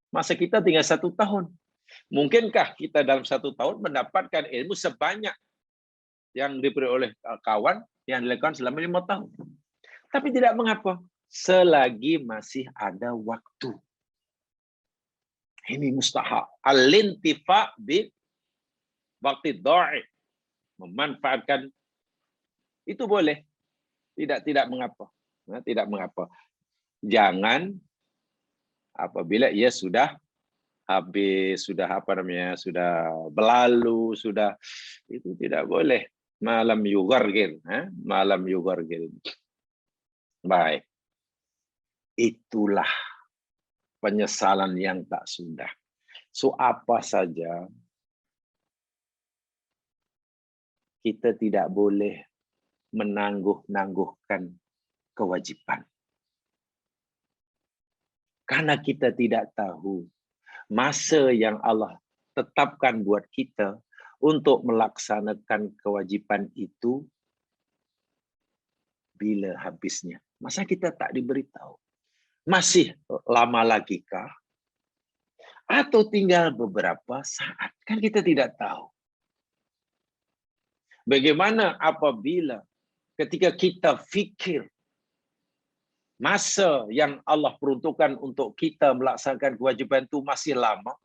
Masa kita tinggal 1 tahun. Mungkinkah kita dalam 1 tahun mendapatkan ilmu sebanyak yang diberi oleh kawan yang dilakukan selama 5 tahun? Tapi tidak mengapa, selagi masih ada waktu. Ini mustahab. Al-intifa bil waktu dha'i, memanfaatkan itu boleh, tidak mengapa. Nah, tidak mengapa. Jangan apabila ia sudah habis, sudah sudah berlalu, sudah, itu tidak boleh. Malam yughargir, malam yughargir. Baik. Itulah penyesalan yang tak sudah. So apa saja kita tidak boleh menangguh-nangguhkan kewajiban. Karena kita tidak tahu masa yang Allah tetapkan buat kita untuk melaksanakan kewajiban itu bila habisnya. Masa kita tak diberitahu? Masih lama lagi kah? Atau tinggal beberapa saat? Kan kita tidak tahu. Bagaimana apabila ketika kita fikir masa yang Allah peruntukkan untuk kita melaksanakan kewajiban itu masih lama,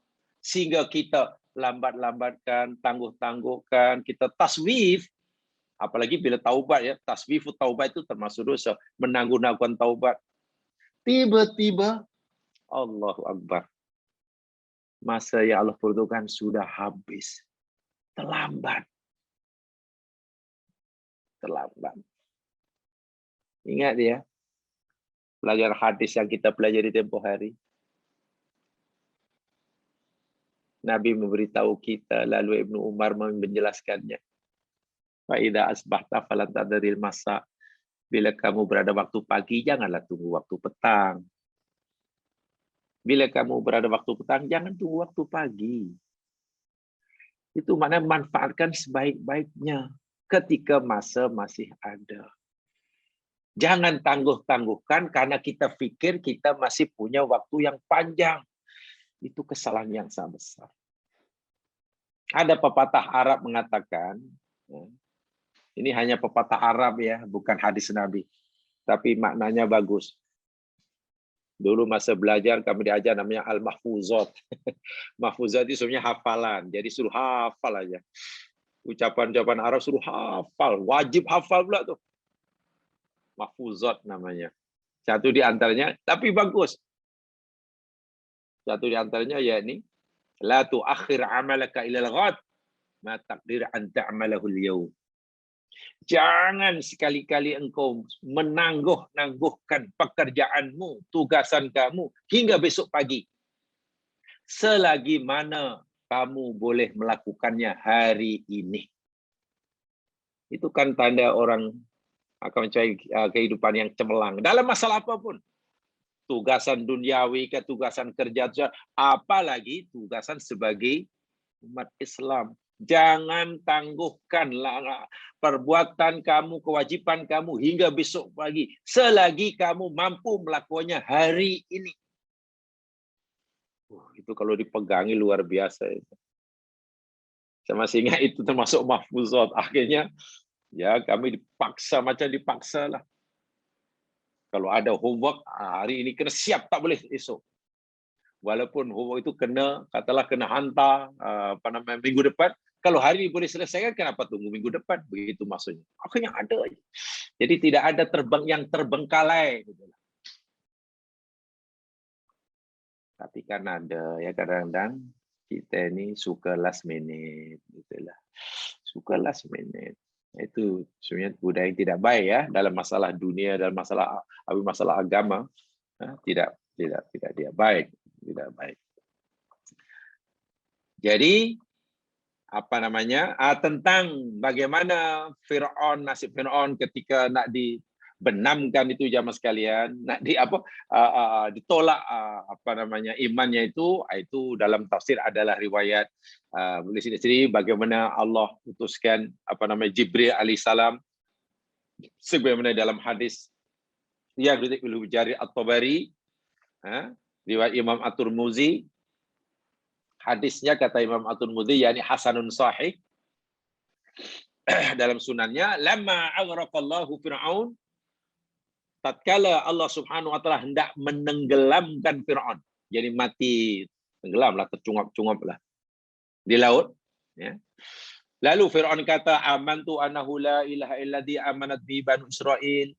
sehingga kita lambat-lambatkan, tangguh-tangguhkan, kita taswif, apalagi bila taubat ya, taswif taubat itu termasuk dosa, menangguh-nangguhkan taubat. Tiba-tiba, Allahu Akbar, masa yang Allah peruntukkan sudah habis. Terlambat. Terlambat. Ingat ya, pelajaran hadis yang kita pelajari tempoh hari. Nabi memberitahu kita, lalu Ibnu Umar menjelaskannya. Fa idza asbahta falan tadril masa. Bila kamu berada waktu pagi, janganlah tunggu waktu petang. Bila kamu berada waktu petang, jangan tunggu waktu pagi. Itu maknanya manfaatkan sebaik-baiknya ketika masa masih ada. Jangan tangguh-tangguhkan karena kita pikir kita masih punya waktu yang panjang. Itu kesalahan yang sangat besar. Ada pepatah Arab mengatakan, ini hanya pepatah Arab ya, bukan hadis Nabi, tapi maknanya bagus. Dulu masa belajar kami diajar namanya al-mahfuzat. Mahfuzat itu sebenarnya hafalan, jadi suruh hafal aja. Ucapan-ucapan Arab suruh hafal, wajib hafal pula tuh. Mahfuzat namanya. Satu di antaranya, tapi bagus. Satu di antaranya yakni la tuakhir amalaka ilal ghad ma taqdir an ta'malahu al-yawm. Jangan sekali-kali engkau menangguh-nangguhkan pekerjaanmu, tugasan kamu hingga besok pagi. Selagi mana kamu boleh melakukannya hari ini. Itu kan tanda orang akan mencari kehidupan yang cemerlang. Dalam masalah apapun. Tugasan duniawi, tugasan kerja, apalagi tugasan sebagai umat Islam. Jangan tangguhkanlah perbuatan kamu, kewajiban kamu hingga besok pagi. Selagi kamu mampu melakukannya hari ini. Itu kalau dipegangi luar biasa. Saya masih ingat itu termasuk mahfuzat. Akhirnya ya kami dipaksa, macam dipaksa lah. Kalau ada homework, hari ini kena siap, tak boleh esok. Walaupun homework itu katalah kena hantar minggu depan. Kalau hari ini boleh selesaikan, kenapa tunggu minggu depan? Begitu maksudnya. Akhirnya ada. Jadi tidak ada yang terbengkalai. Tapi kan ada ya kadang-kadang kita ini suka last minute, gitulah. Suka last minute. Itu sebenarnya budaya yang tidak baik ya dalam masalah dunia, dalam masalah agama, tidak dia baik, tidak baik. Jadi tentang bagaimana nasib Fir'aun ketika nak dibenamkan itu jamaah sekalian, nak ditolak imannya itu dalam tafsir adalah riwayat di sini bagaimana Allah utuskan Jibril alaihissalam sebagaimana dalam hadis yang diriwayatkan oleh Jarir At-Tabari, riwayat Imam At-Tirmidzi. Hadisnya kata Imam At-Tirmidzi yakni hasanun sahih dalam sunannya, lamma aghraqallahu Fir'aun, tatkala Allah Subhanahu wa taala hendak menenggelamkan Fir'aun. Jadi mati, tenggelamlah, tercungap-cungaplah di laut. Ya. Lalu Fir'aun kata, amantu annahu la ilaha illadzi amanat bi Banu Israil.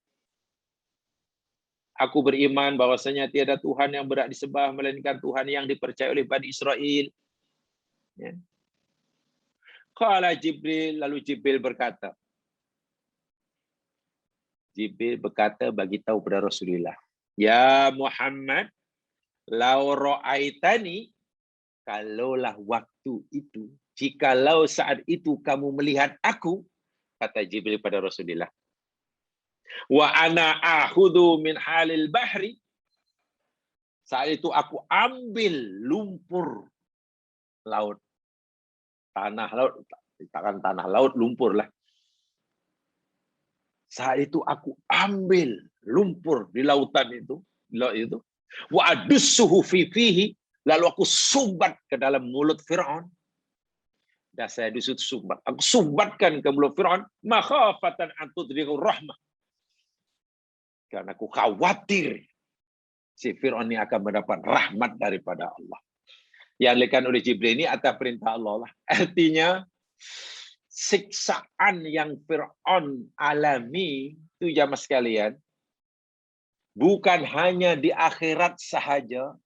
Aku beriman bahwasanya tiada Tuhan yang berhak disembah melainkan Tuhan yang dipercayai oleh Bani Israel. Ya. Qala Jibril, lalu Jibril berkata bagi tahu kepada Rasulullah, ya Muhammad, lau ra'aitani, kalaulah waktu itu, jikalau saat itu kamu melihat aku, kata Jibril pada Rasulullah, wa ana akhudhu min halil bahri, saat itu aku ambil lumpur laut, tanah laut, takkan tanah laut, lumpur lah. Saat itu aku ambil lumpur di lautan itu, wa adussuhu fi fihi, lalu aku sumbat ke dalam mulut Fir'aun. Dan saya sumbat. Aku sumbatkan ke mulut Fir'aun, makhafatan an tudriku rahmah. Karena aku khawatir si Fir'aun ini akan mendapat rahmat daripada Allah. Yang dilakukan oleh Jibril ini atas perintah Allah lah. Artinya, siksaan yang Fir'aun alami itu jamaah sekalian, bukan hanya di akhirat sahaja,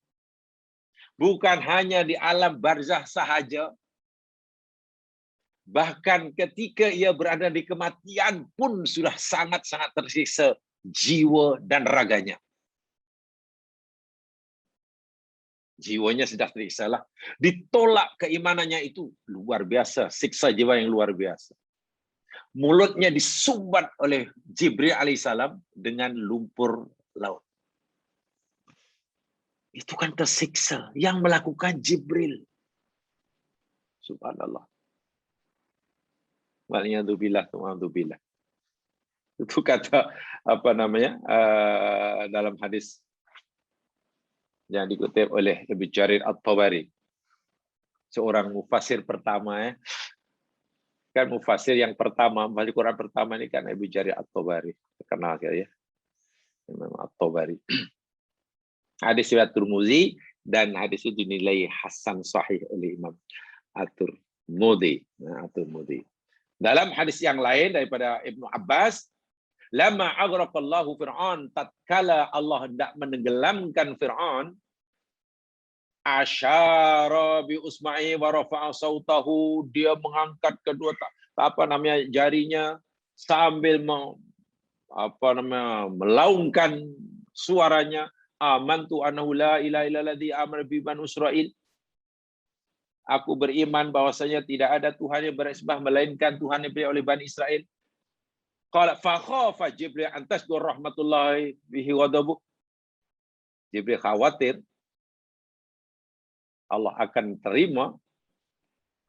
bukan hanya di alam barzah sahaja, bahkan ketika ia berada di kematian pun sudah sangat-sangat tersiksa jiwa dan raganya. Jiwanya sudah tersiksa lah. Ditolak keimanannya itu luar biasa, siksa jiwa yang luar biasa. Mulutnya disumbat oleh Jibril alaihissalam dengan lumpur laut. Itu kan tersiksa. Yang melakukan Jibril. Subhanallah. Waliyadzubillah. Itu kata apa namanya dalam hadis yang dikutip oleh Ibnu Jarir At-Tabari, seorang mufasir pertama, kan mufasir yang pertama, baca Quran pertama ini kan Ibnu Jarir At-Tabari, terkenal ya, Imam At-Tabari. Hadis riwayat Tirmizi dan hadis itu dinilai hasan sahih oleh Imam At-Tirmizi. Dalam hadis yang lain daripada Ibnu Abbas, lama aghraqallahu Fir'aun, tatkala Allah hendak menenggelamkan Fir'aun, asyara bi usma'i wa rafa'a sautahu, dia mengangkat kedua jarinya sambil melaungkan suaranya, amantu annahu la ilaha illalladzi amara bi Banu Israil. Aku beriman bahwasanya tidak ada Tuhan yang bersembah melainkan Tuhan yang diberi oleh Bani Israel. Qala fa khafa Jibril an tasdur rahmatullahi bihi ghadabu. Jibril khawatir Allah akan terima,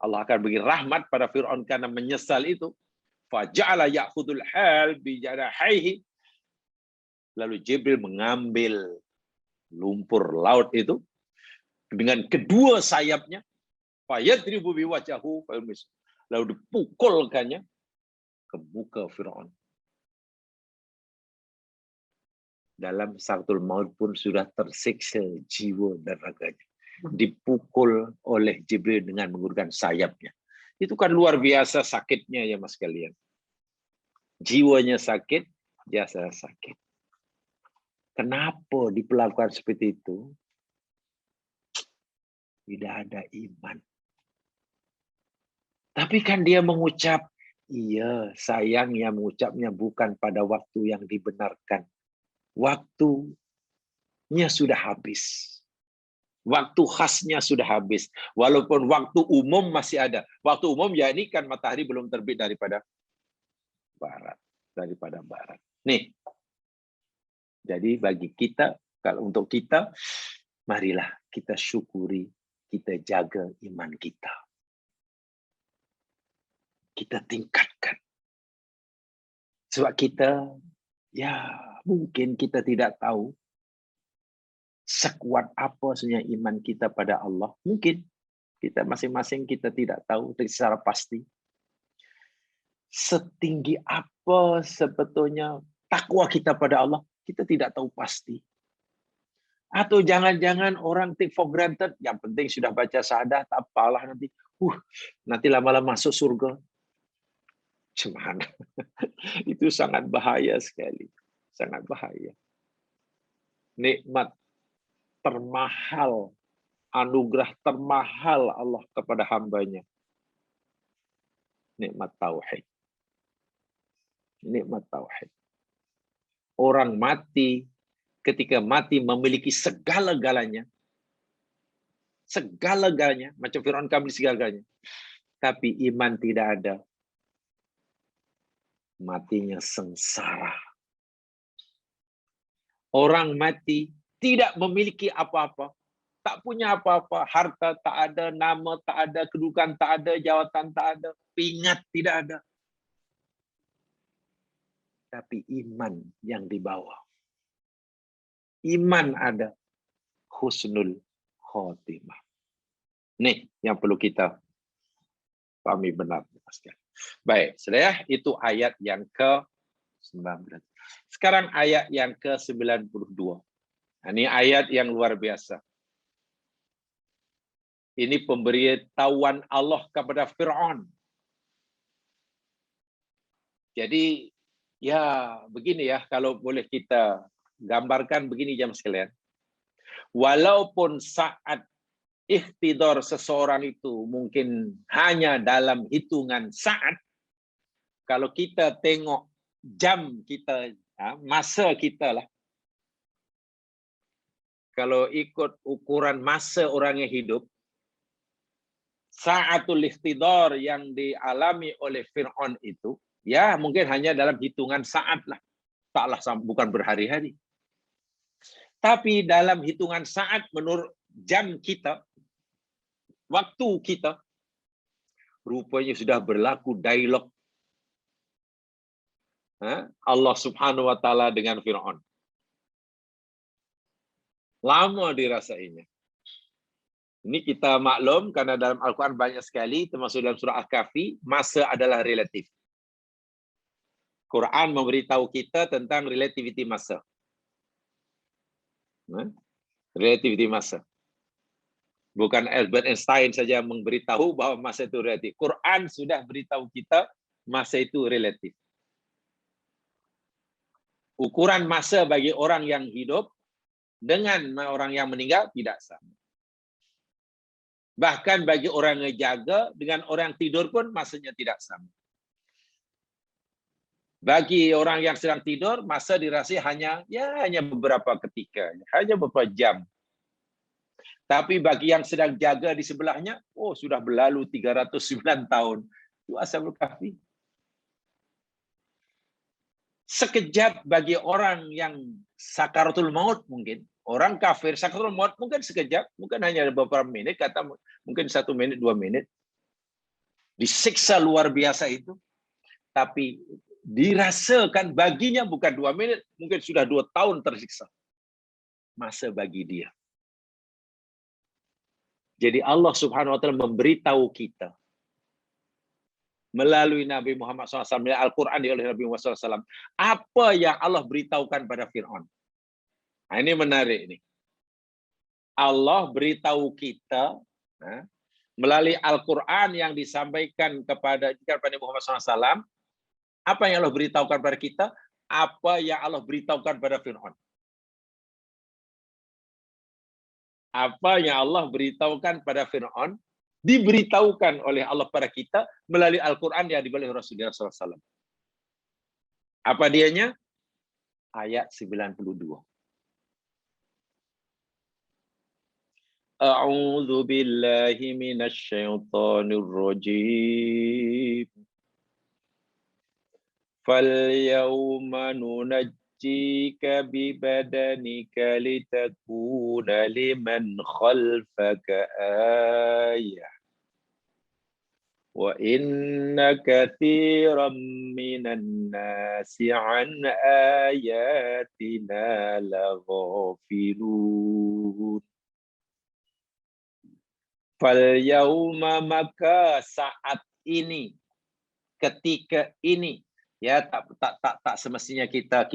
Allah akan beri rahmat pada Fir'aun karena menyesal itu. Fa ja'ala ya'khudul hal bi janahihi. Lalu Jibril mengambil lumpur laut itu dengan kedua sayapnya. Fa yadribu bi wajhahu fa yumis. Lalu dipukulkannya ke muka Fir'aun. Dalam sakaratul maut pun sudah tersiksa jiwa dan raganya. Dipukul oleh Jibril dengan menggunakan sayapnya. Itu kan luar biasa sakitnya ya mas kalian. Jiwanya sakit, jasa sakit. Kenapa diperlakukan seperti itu? Tidak ada iman. Tapi kan dia mengucap, iya, sayangnya mengucapnya bukan pada waktu yang dibenarkan. Waktunya sudah habis. Waktu khasnya sudah habis. Walaupun waktu umum masih ada. Waktu umum ya ini kan matahari belum terbit daripada barat. Nih. Jadi bagi kita, kalau untuk kita, marilah kita syukuri, kita jaga iman kita. Kita tingkatkan. Sebab kita, ya mungkin kita tidak tahu sekuat apa sebenarnya iman kita pada Allah. Mungkin kita masing-masing kita tidak tahu secara pasti. Setinggi apa sebetulnya takwa kita pada Allah, kita tidak tahu pasti. Atau jangan-jangan orang take for granted, yang penting sudah baca syahadah, tak apalah nanti. nanti lama-lama masuk surga. Cuman itu sangat bahaya sekali. Sangat bahaya. Nikmat termahal, anugerah termahal Allah kepada hambanya. Nikmat tauhid. Nikmat tauhid. Orang mati, ketika mati memiliki segala-galanya. Segala-galanya. Macam Fir'aun kami segala-galanya. Tapi iman tidak ada. Matinya sengsara. Orang mati tidak memiliki apa-apa. Tak punya apa-apa. Harta tak ada, nama tak ada, kedudukan tak ada, jawatan tak ada, pingat tidak ada. Tapi iman yang dibawa. Iman ada. Husnul khotimah. Nih yang perlu kita pahami benar. Baik, saudara, itu ayat yang ke-19. Sekarang ayat yang ke-92. Ini ayat yang luar biasa. Ini pemberitahuan Allah kepada Fir'aun. Jadi, ya begini ya, kalau boleh kita gambarkan begini jam sekalian. Walaupun saat ikhtidar seseorang itu mungkin hanya dalam hitungan saat, kalau kita tengok jam kita, masa kita lah, kalau ikut ukuran masa orang yang hidup, saatul ikhtidar yang dialami oleh Fir'aun itu, ya mungkin hanya dalam hitungan saat lah, taklah bukan berhari-hari. Tapi dalam hitungan saat menurut jam kita, waktu kita, rupanya sudah berlaku dialog Allah Subhanahu wa Ta'ala dengan Fir'aun. Lama dirasainya. Ini kita maklum karena dalam Al-Quran banyak sekali, termasuk dalam surah Al-Kahfi, masa adalah relatif. Quran memberitahu kita tentang relativity masa. Relativity masa. Bukan Albert Einstein saja memberitahu bahwa masa itu relatif. Quran sudah beritahu kita masa itu relatif. Ukuran masa bagi orang yang hidup dengan orang yang meninggal tidak sama. Bahkan bagi orang yang jaga dengan orang yang tidur pun masanya tidak sama. Bagi orang yang sedang tidur, masa dirasa hanya beberapa ketika, hanya beberapa jam. Tapi bagi yang sedang jaga di sebelahnya, sudah berlalu 309 tahun. Itu Ashabul Kahfi. Sekejap bagi orang yang sakaratul maut mungkin. Orang kafir sakaratul maut mungkin sekejap, mungkin hanya beberapa menit, kata mungkin 1 menit, 2 menit. Disiksa luar biasa itu. Tapi dirasakan baginya bukan 2 menit, mungkin sudah 2 tahun tersiksa. Masa bagi dia. Jadi Allah Subhanahu wa Ta'ala memberitahu kita melalui Nabi Muhammad SAW, Al-Quran oleh Nabi Muhammad SAW, apa yang Allah beritahukan pada Fir'aun. Nah, ini menarik ini. Allah beritahu kita melalui Al-Quran yang disampaikan kepada Nabi Muhammad SAW, apa yang Allah beritahukan pada kita, apa yang Allah beritahukan pada Fir'aun. Apa yang Allah beritahukan pada Fir'aun, diberitahukan oleh Allah pada kita melalui Al-Quran yang diberi Rasulullah SAW. Apa dianya? Ayat 92. A'udzu billahi minasy syaithanir rajim. Fal yawma nunajjika bi badanika litakuna liman khalfaka ayah. Wa inna katsiran minan nasi an ayatina laghafilun. Fal yauma, maka saat ini, ketika ini, ya tak semestinya kita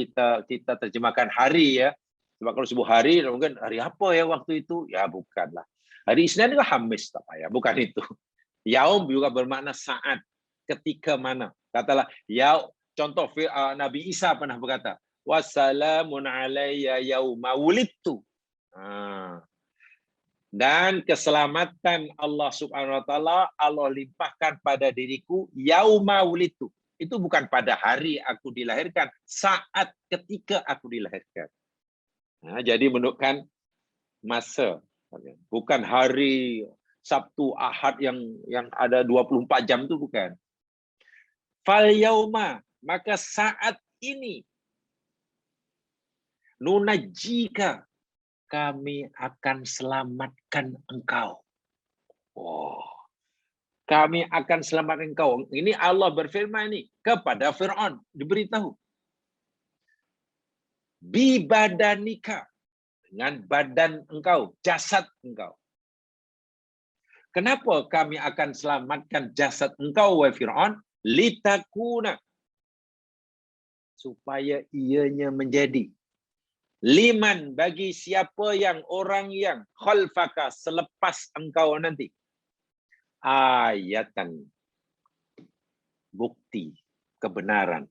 terjemahkan hari ya. Sebab kalau sebut hari mungkin hari apa ya waktu itu? Ya bukanlah. Hari Isnin itu Khamis tak ya, bukan itu. Yaum juga bermakna saat, ketika mana. Katalah, contoh Nabi Isa pernah berkata, wassalamun alayya yauma wulidtu. Dan keselamatan Allah Subhanahu wa taala Allah limpahkan pada diriku yauma wulidtu. Itu bukan pada hari aku dilahirkan, saat ketika aku dilahirkan. Jadi menunjukkan masa, bukan hari Sabtu Ahad yang ada 24 jam itu bukan. Fal yauma, maka saat ini nunajjika, kami akan selamatkan engkau. Kami akan selamatkan engkau. Ini Allah berfirman ini kepada Fir'aun, diberitahu. Bi badanika, dengan badan engkau, jasad engkau. Kenapa kami akan selamatkan jasad engkau, wahai Fir'aun? Litakuna, supaya ianya menjadi liman, bagi siapa yang orang yang khalfaka, selepas engkau nanti, ayatan, bukti kebenaran,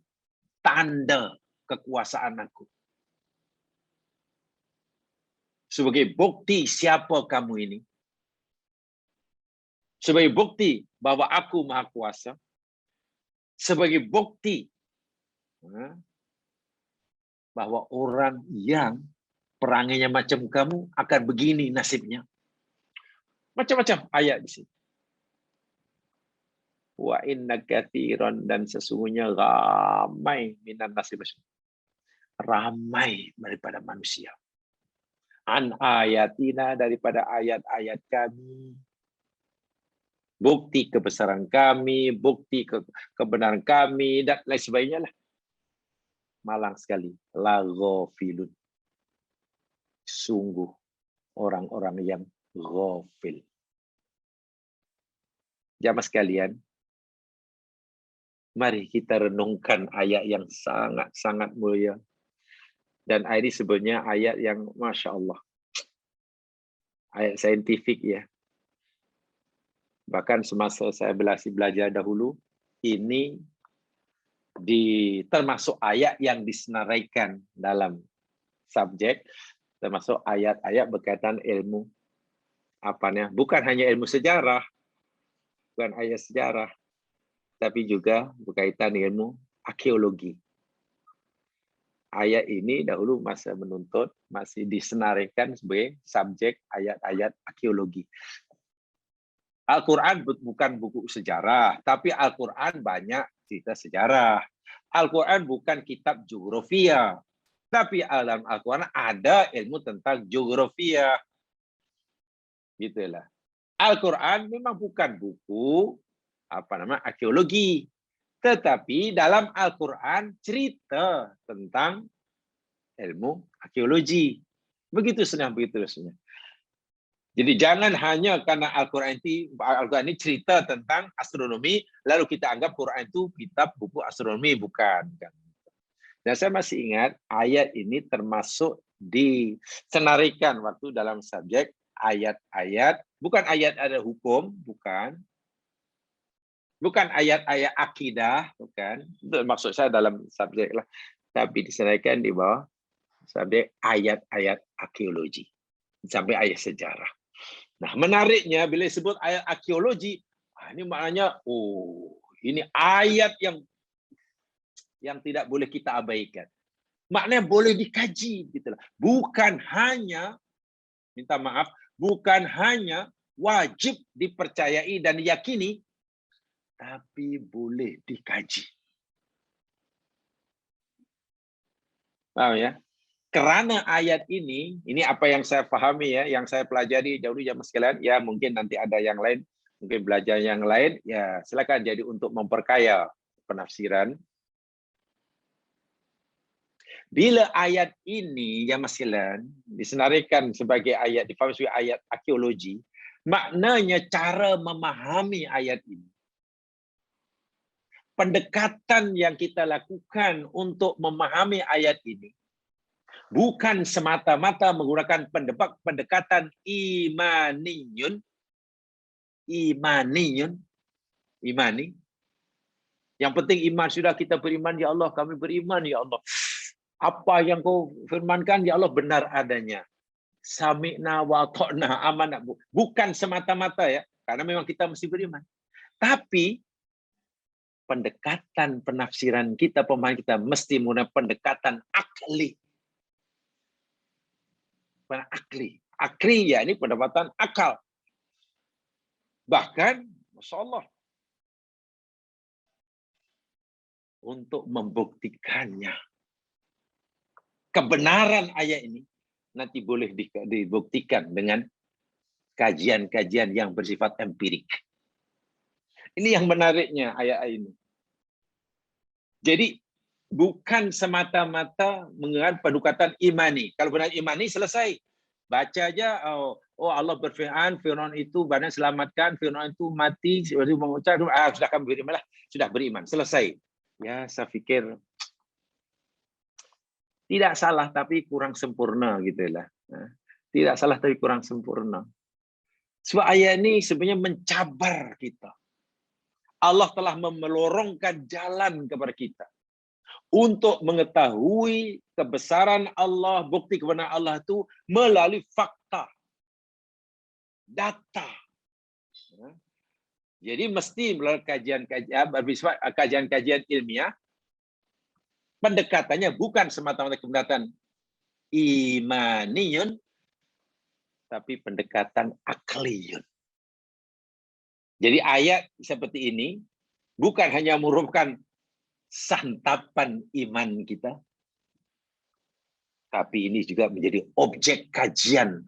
tanda kekuasaan aku. Sebagai bukti siapa kamu ini, sebagai bukti bahwa aku Maha Kuasa, sebagai bukti bahwa orang yang perangainya macam kamu akan begini nasibnya. Macam-macam ayat di sini. Wa inna katsiran, dan sesungguhnya ramai minan nasi, ramai daripada manusia. An ayatina, daripada ayat-ayat kami. Bukti kebesaran kami, bukti kebenaran kami, dan lain sebagainya lah. Malang sekali. La ghafilun. Sungguh orang-orang yang ghafil. Jamaah sekalian, mari kita renungkan ayat yang sangat-sangat mulia. Dan ayat ini sebenarnya ayat yang Masya Allah. Ayat saintifik ya. Bahkan semasa saya belajar dahulu, ini termasuk ayat yang disenaraikan dalam subjek, termasuk ayat-ayat berkaitan ilmu bukan hanya ilmu sejarah, bukan ayat sejarah, tapi juga berkaitan ilmu arkeologi. Ayat ini dahulu masa menuntut masih disenaraikan sebagai subjek ayat-ayat arkeologi. Al-Quran bukan buku sejarah, tapi Al-Quran banyak cerita sejarah. Al-Quran bukan kitab geografia, tapi dalam Al-Quran ada ilmu tentang geografia. Gitulah. Al-Quran memang bukan buku arkeologi, tetapi dalam Al-Quran cerita tentang ilmu arkeologi. Begitu senang. Jadi jangan hanya karena Al-Quran ini cerita tentang astronomi, lalu kita anggap Quran itu kitab buku astronomi. Bukan. Dan saya masih ingat ayat ini termasuk disenarikan waktu dalam subjek ayat-ayat, bukan ayat ada hukum, bukan ayat-ayat akidah, bukan. Itu maksud saya dalam subjek lah. Tapi disenarikan di bawah subjek ayat-ayat arkeologi. Sampai ayat sejarah. Nah, menariknya bila disebut ayat arkeologi, ini maknanya, ini ayat yang tidak boleh kita abaikan. Maknanya boleh dikaji, gitulah. Bukan hanya, minta maaf, bukan hanya wajib dipercayai dan diyakini, tapi boleh dikaji. Paham ya? Kerana ayat ini apa yang saya pahami ya, yang saya pelajari dahulu jamaah sekalian, ya mungkin nanti ada yang lain, mungkin belajar yang lain, ya silakan jadi untuk memperkaya penafsiran. Bila ayat ini jamaah sekalian disenarikan sebagai ayat, difahami sebagai ayat arkeologi, maknanya cara memahami ayat ini. Pendekatan yang kita lakukan untuk memahami ayat ini bukan semata-mata menggunakan pendekatan imaniyun, imani. Yang penting iman, sudah kita beriman, ya Allah, kami beriman, ya Allah. Apa yang kau firmankan, ya Allah, benar adanya. Sami'na wa ta'na, amanah. Bukan semata-mata ya, karena memang kita mesti beriman. Tapi pendekatan penafsiran kita, pemahaman kita mesti menggunakan pendekatan akli. Akli. Akli ya ini pendapatan akal. Bahkan, Masya Allah, untuk membuktikannya. Kebenaran ayat ini nanti boleh dibuktikan dengan kajian-kajian yang bersifat empirik. Ini yang menariknya ayat ini. Jadi bukan semata-mata menggunakan pendekatan imani. Kalau benar imani selesai. Baca aja, oh Allah berfirman, Fir'aun itu badan selamatkan, Fir'aun itu mati, mengucap, sudah kami beriman lah, sudah beriman, selesai. Ya, saya pikir tidak salah tapi kurang sempurna gitu lah. Tidak salah tapi kurang sempurna. Sebab ayat ini sebenarnya mencabar kita. Allah telah melorongkan jalan kepada kita untuk mengetahui kebesaran Allah, bukti kebenaran Allah itu melalui fakta, data. Jadi mesti melalui kajian-kajian ilmiah, pendekatannya bukan semata-mata pendekatan imaniyun, tapi pendekatan akliyun. Jadi ayat seperti ini bukan hanya merupakan santapan iman kita, tapi ini juga menjadi objek kajian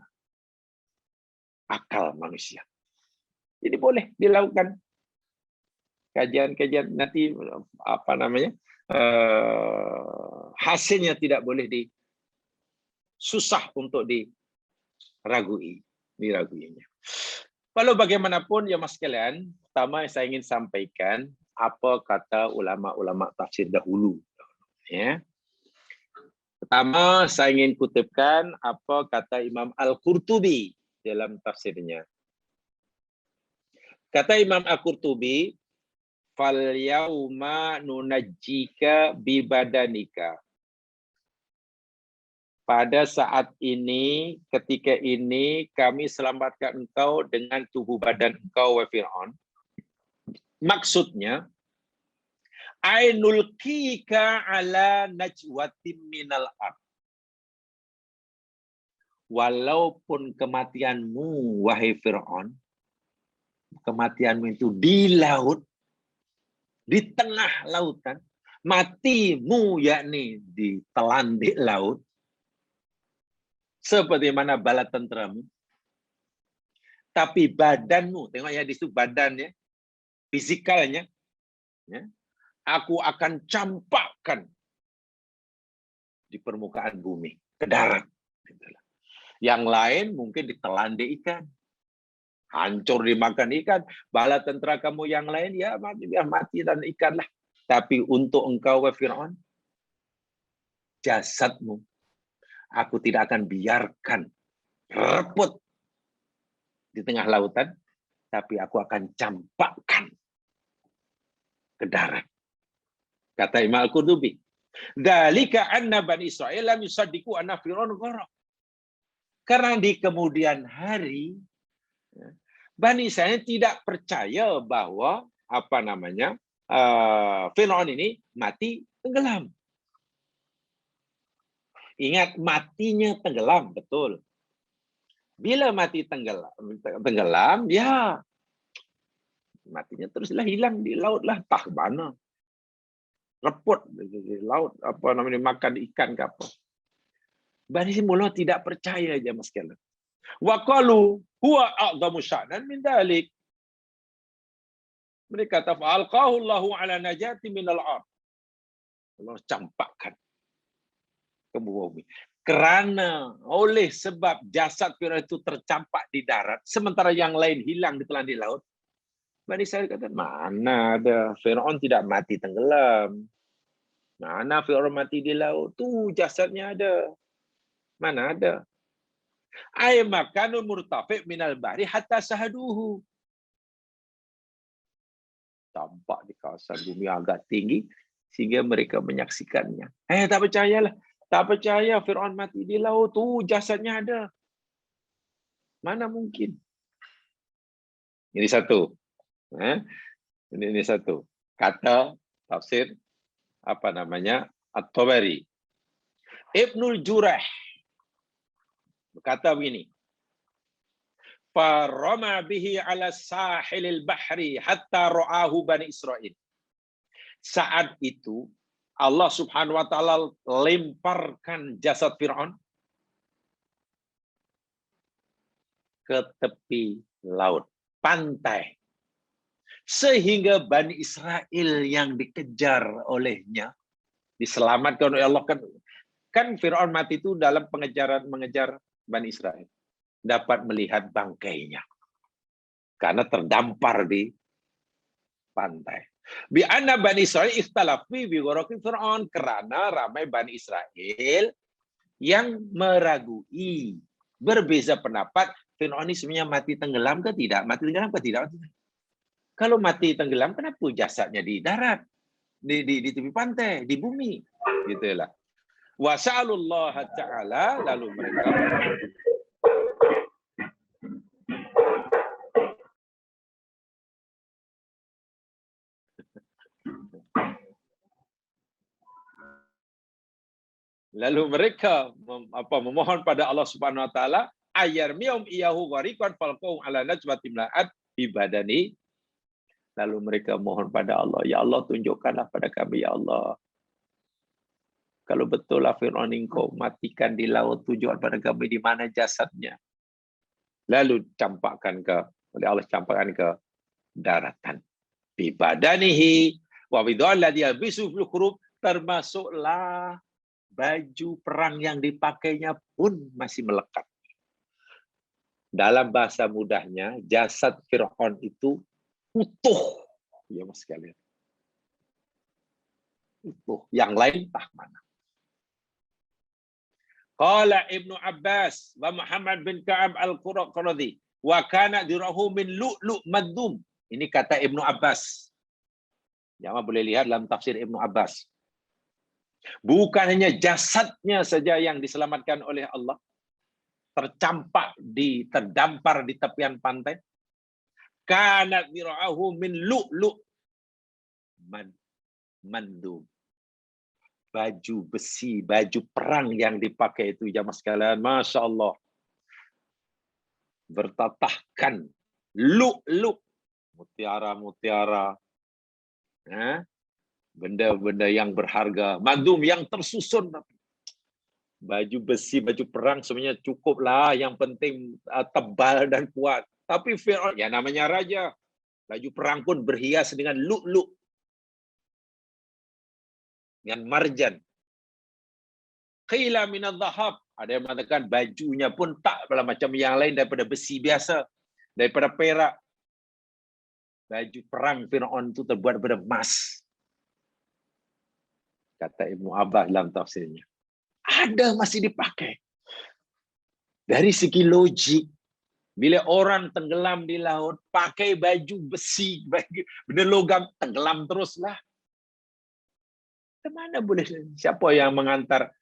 akal manusia. Jadi boleh dilakukan kajian-kajian nanti apa namanya hasilnya tidak boleh susah untuk diraguinya. Walau bagaimanapun ya mas sekalian, pertama saya ingin sampaikan apa kata ulama-ulama tafsir dahulu. Ya. Pertama saya ingin kutipkan apa kata Imam Al-Qurtubi dalam tafsirnya. Kata Imam Al-Qurtubi, fal yauma nunajjika bi badanika. Pada saat ini, ketika ini, kami selamatkan engkau dengan tubuh badan engkau, wa Fir'aun. Maksudnya, ainulkika ala najwatim minal ard. Walaupun kematianmu, wahai Fir'aun, kematianmu itu di laut, di tengah lautan, matimu yakni ditelan di laut, seperti mana bala tenteramu, tapi badanmu, tengok ya di situ badannya, fisikalnya, ya, aku akan campakkan di permukaan bumi, ke darat. Yang lain mungkin ditelan di ikan, hancur dimakan ikan. Bala tentera kamu yang lain ya mati dan ikan lah. Tapi untuk engkau wa Fir'aun, jasadmu aku tidak akan biarkan reput di tengah lautan, tapi aku akan campakkan ke darat. Kata Imam Al-Qurtubi, dzalika anna bani Israil lam yusaddiqu anna Fir'aun gharaq. Karena di kemudian hari Bani Israil tidak percaya bahwa apa namanya Fir'aun ini mati tenggelam. Ingat, matinya tenggelam, betul. Bila mati tenggelam, ya matinya teruslah hilang di laut lah, tah mana. Reput di laut, apa namanya, makan ikan ke apa. Bani Israil tidak percaya aja mas sekalian. Wa qalu huwa a'dhamu sya'nan min dzalik. Mereka kata fa'alqahu Allahu ala najati minal ard. Allah campakkan ke bumi. Kerana oleh sebab jasad Fir'aun itu tercampak di darat, sementara yang lain hilang ditelan di laut. Bani Israil kata, mana ada Fir'aun tidak mati tenggelam. Mana Fir'aun mati di laut? Tuh jasadnya ada. Mana ada? Ay makanun murtafi' minal bahri hatta sahaduhu. tampak di kawasan bumi agak tinggi sehingga mereka menyaksikannya. Tak percayalah. Tak percaya Fir'aun mati di laut tu, jasadnya ada. Mana mungkin? Ini satu. Ini satu. Kata tafsir At-Tabari. Ibnul Jurah berkata begini. Farama bihi ala sahilil bahri hatta ra'ahu Bani Israel. Saat itu Allah Subhanahu wa taala lemparkan jasad Firaun ke tepi laut, pantai. Sehingga Bani Israel yang dikejar olehnya diselamatkan oleh Allah. Kan Firaun mati itu dalam mengejar Bani Israel. Dapat melihat bangkainya karena terdampar di pantai. Bi anna Bani Israil ikhtalafi bi ghuraqi Fir'aun, karena ramai Bani Israel yang meragui, berbeza pendapat Fir'aun ini sebenarnya mati tenggelam ke tidak, mati tenggelam ke tidak. Kalau mati tenggelam kenapa jasadnya di darat, di tepi pantai, di bumi, gitulah. Wa sa'alullah ta'ala, lalu mereka memohon pada Allah Subhanahu wa taala ayarmiyum iyahu ghariqan falqum ala najwatin la'at ibadani. Lalu mereka mohon pada Allah, ya Allah tunjukkanlah pada kami ya Allah. Kalau betul lah Fir'aun engkau matikan di laut, tunjukkan pada kami di mana jasadnya. Lalu oleh Allah campakkan ke daratan. Bi badanihi wa bidhal ladzi yabisu fil khurub, termasuklah baju perang yang dipakainya pun masih melekat. Dalam bahasa mudahnya, jasad Fir'aun itu utuh. Ya mas sekalian. Utuh. Yang lain tak mana. Qala Ibnu Abbas wa Muhammad bin Ka'ab al-Quradi wa kana dirahu min lu'lu' madum. Ini kata Ibnu Abbas. Jamaah boleh lihat dalam tafsir Ibnu Abbas. Bukan hanya jasadnya saja yang diselamatkan oleh Allah, terdampar di tepian pantai. Kanat dira'ahu min lu'lu' mandum. Baju besi, baju perang yang dipakai itu jamaah sekalian, Masya Allah. Bertatahkan lu'lu', mutiara-mutiara. Benda-benda yang berharga, madum yang tersusun. Baju besi, baju perang sebenarnya cukuplah, yang penting tebal dan kuat. Tapi Fir'aun, ya namanya raja, baju perang pun berhias dengan lu'lu', dengan marjan. Qila minadh dhahab, ada yang mengatakan bajunya pun taklah macam yang lain daripada besi biasa, daripada perak. Baju perang Fir'aun itu terbuat daripada emas. Kata Ibnu Abbas dalam tafsirnya. Ada masih dipakai. Dari segi logik, bila orang tenggelam di laut, pakai baju besi, benda logam, tenggelam teruslah. Kemana boleh? Siapa yang mengantar?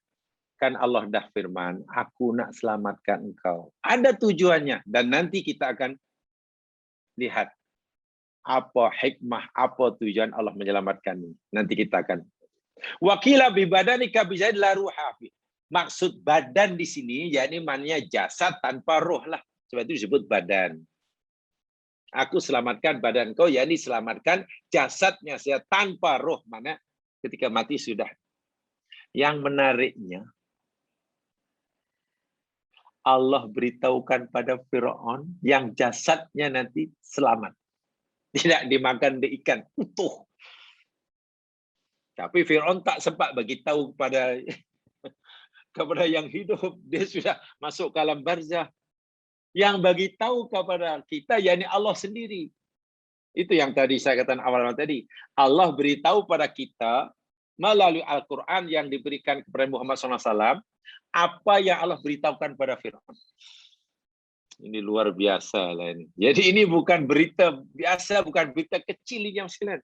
Kan Allah dah firman, aku nak selamatkan engkau. Ada tujuannya. Dan nanti kita akan lihat apa hikmah, apa tujuan Allah menyelamatkan ini. Nanti kita akan. Wakila bi badanika bizaid la ruha fi. Maksud badan di sini yakni maknanya jasad tanpa roh lah. Sebab itu disebut badan. Aku selamatkan badan kau, yakni selamatkan jasadnya saya tanpa roh, mana ketika mati sudah. Yang menariknya, Allah beritahukan pada Fir'aun yang jasadnya nanti selamat. Tidak dimakan di ikan, utuh. Tapi Fir'aun tak sempat bagi tahu kepada yang hidup, dia sudah masuk ke alam barzah. Yang bagi tahu kepada kita yakni Allah sendiri. Itu yang tadi saya katakan awal tadi. Allah beritahu pada kita melalui Al-Quran yang diberikan kepada Muhammad SAW apa yang Allah beritahukan pada Fir'aun. Ini luar biasa lah ini. Jadi ini bukan berita biasa, bukan berita kecil ini yang sekalian.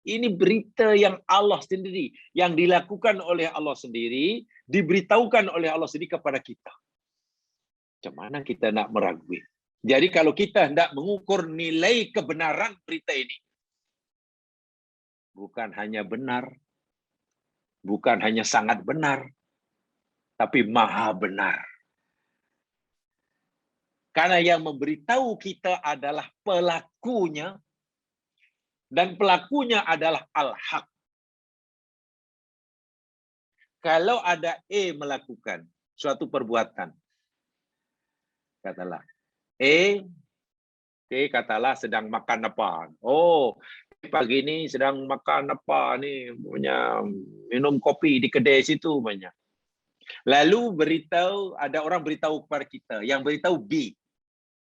Ini berita yang Allah sendiri, yang dilakukan oleh Allah sendiri, diberitahukan oleh Allah sendiri kepada kita. Macam mana kita nak meragui? Jadi kalau kita hendak mengukur nilai kebenaran berita ini, bukan hanya benar, bukan hanya sangat benar, tapi maha benar. Karena yang memberitahu kita adalah pelakunya, dan pelakunya adalah Al-Haq. Kalau ada A melakukan suatu perbuatan, katalah katalah sedang makan apa. Oh, pagi ini sedang makan apa ni, punya minum kopi di kedai situ banyak. Lalu ada orang beritahu kepada kita, yang beritahu B.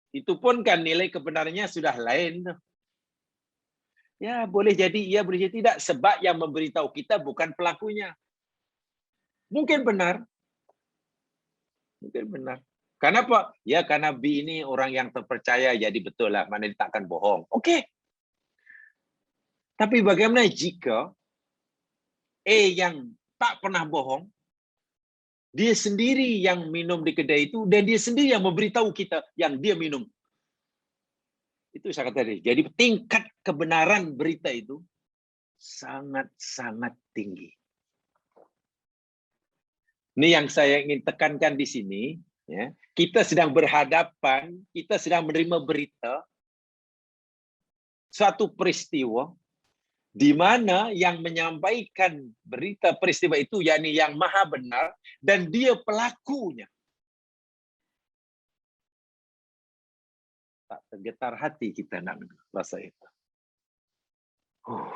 Itu pun kan nilai kebenarannya sudah lain. Ya, boleh jadi iya, boleh jadi tidak, sebab yang memberitahu kita bukan pelakunya. Mungkin benar. Mungkin benar. Kenapa? Ya, karena B ini orang yang terpercaya, jadi betul lah, mana dia takkan bohong. Okey. Tapi bagaimana jika A yang tak pernah bohong, dia sendiri yang minum di kedai itu, dan dia sendiri yang memberitahu kita yang dia minum. Itu saya kata tadi. Jadi tingkat kebenaran berita itu sangat-sangat tinggi. Ini yang saya ingin tekankan di sini. Ya. Kita sedang berhadapan, kita sedang menerima berita, suatu peristiwa, di mana yang menyampaikan berita peristiwa itu, yakni yang maha benar, dan dia pelakunya. Tak tergetar hati kita nak rasa itu.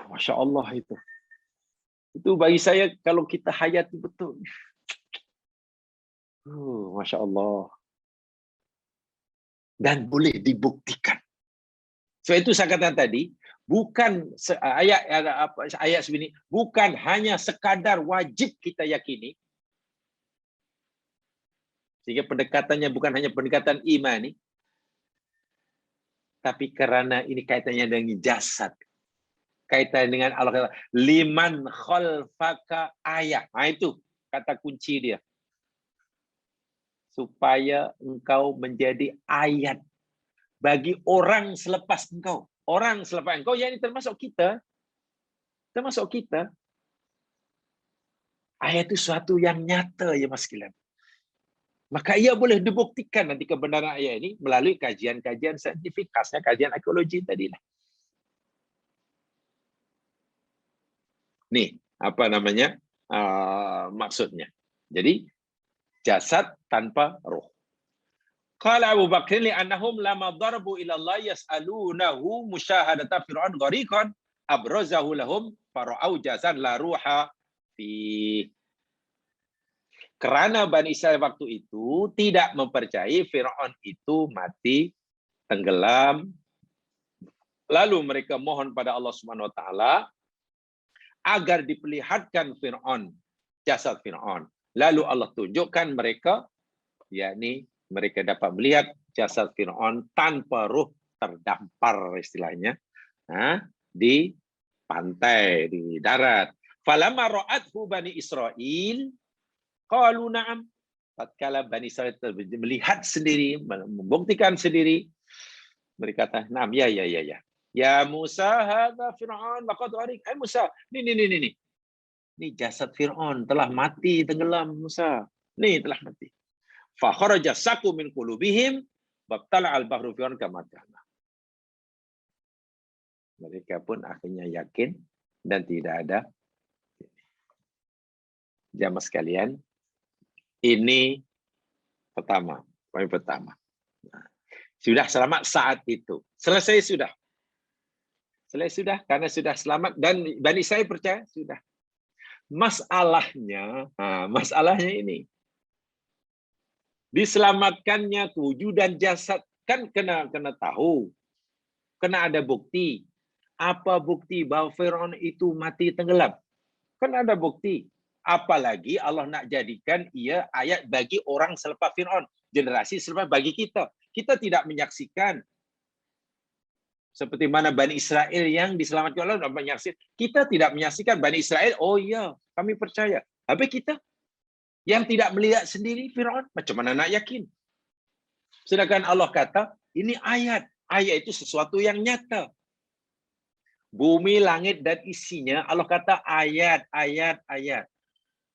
Masya Allah itu. Itu bagi saya, kalau kita hayati betul. Masya Allah. Dan boleh dibuktikan. So itu saya katakan tadi, bukan ayat sebini, bukan hanya sekadar wajib kita yakini, sehingga pendekatannya bukan hanya pendekatan imani, tapi karena ini kaitannya dengan jasad, kaitan dengan Allah, liman khalfaka ayat. Nah, itu kata kunci dia. Supaya engkau menjadi ayat bagi orang selepas engkau. Orang selepas engkau, yang ini termasuk kita. Termasuk kita. Ayat itu suatu yang nyata, ya Mas Kilan. Maka ia boleh dibuktikan nanti kebenaran ayat ini melalui kajian-kajian saintifik, khasnya kajian arkeologi tadi lah. Nih, apa namanya? Maksudnya. Jadi, jasad tanpa roh. Qala Abu Bakr li'annahum lama darbu ila Allah yas'alunahu musyahadata fir'aun ghariqan abrazahu lahum fara'au jasan la ruha fi. Kerana Bani Israel waktu itu tidak mempercayai Fir'aun itu mati, tenggelam. Lalu mereka mohon pada Allah Subhanahu wa taala agar diperlihatkan Fir'aun, jasad Fir'aun. Lalu Allah tunjukkan mereka, yakni mereka dapat melihat jasad Fir'aun tanpa ruh, terdampar istilahnya, di pantai, di darat. Falamma ra'athu Bani Israel qalu na'am. Tatkala Bani Israel melihat sendiri, membuktikan sendiri, mereka kata, "Na'am, ya. Ya Musa, hadza Fir'aun laqad gharik." Musa, ini. Ini jasad Fir'aun telah mati, tenggelam Musa. Nih telah mati. Fa kharaja saku min qulubihim wabtala al-bahru Fir'aun kama kana. Mereka pun akhirnya yakin dan tidak ada. Jamaah sekalian, ini pertama, poin pertama. Sudah selamat saat itu. Selesai sudah. Karena sudah selamat dan Bani Israil percaya sudah. Masalahnya ini. Diselamatkannya tujuh dan jasad kan kena tahu. Kena ada bukti. Apa bukti bahwa Firaun itu mati tenggelam? Kan ada bukti. Apalagi Allah nak jadikan ia ayat bagi orang selepas Firaun, generasi selepas bagi kita. Kita tidak menyaksikan. Seperti mana Bani Israel yang diselamatkan Allah dan menyaksikan. Kita tidak menyaksikan Bani Israel, oh iya, kami percaya. Tapi kita yang tidak melihat sendiri Firaun, macam mana nak yakin? Sedangkan Allah kata, ini ayat. Ayat itu sesuatu yang nyata. Bumi, langit, dan isinya, Allah kata ayat, ayat, ayat.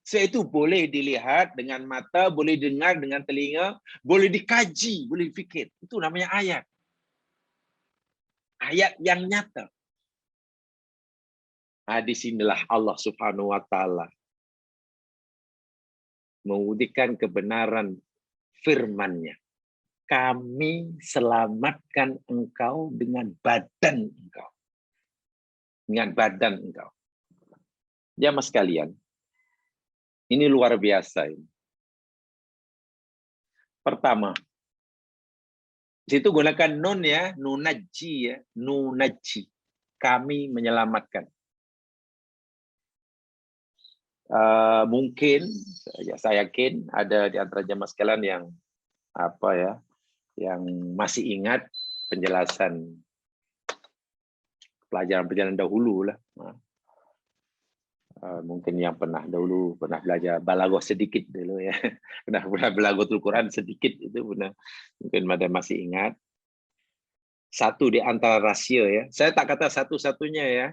So, itu boleh dilihat dengan mata, boleh dengar dengan telinga, boleh dikaji, boleh fikir. Itu namanya ayat. Ayat yang nyata. Nah, di sinilah Allah Subhanahu wa taala mewujudkan kebenaran firman-Nya. Kami selamatkan engkau dengan badan engkau. Dengan badan engkau. Jamaah sekalian, ini luar biasa ini. Pertama, situ gunakan nun ya, nunaji ya, nunaji. Kami menyelamatkan. Mungkin ya saya yakin ada di antara jamaah sekalian yang yang masih ingat penjelasan pelajaran dahulu lah. Mungkin yang pernah belajar balaghah sedikit dulu ya. pernah Balaghatul Quran sedikit itu mungkin masih ingat. Satu di antara rahasia ya. Saya tak kata satu-satunya ya.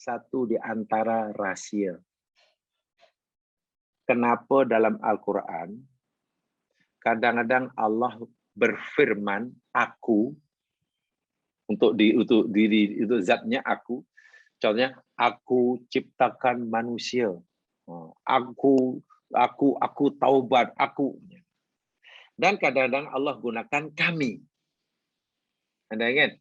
Satu di antara rahasia. Kenapa dalam Al-Quran kadang-kadang Allah berfirman aku untuk diri itu zatnya aku. Contohnya aku ciptakan manusia. Aku taubat aku. Dan kadang-kadang Allah gunakan kami. Anda ingat?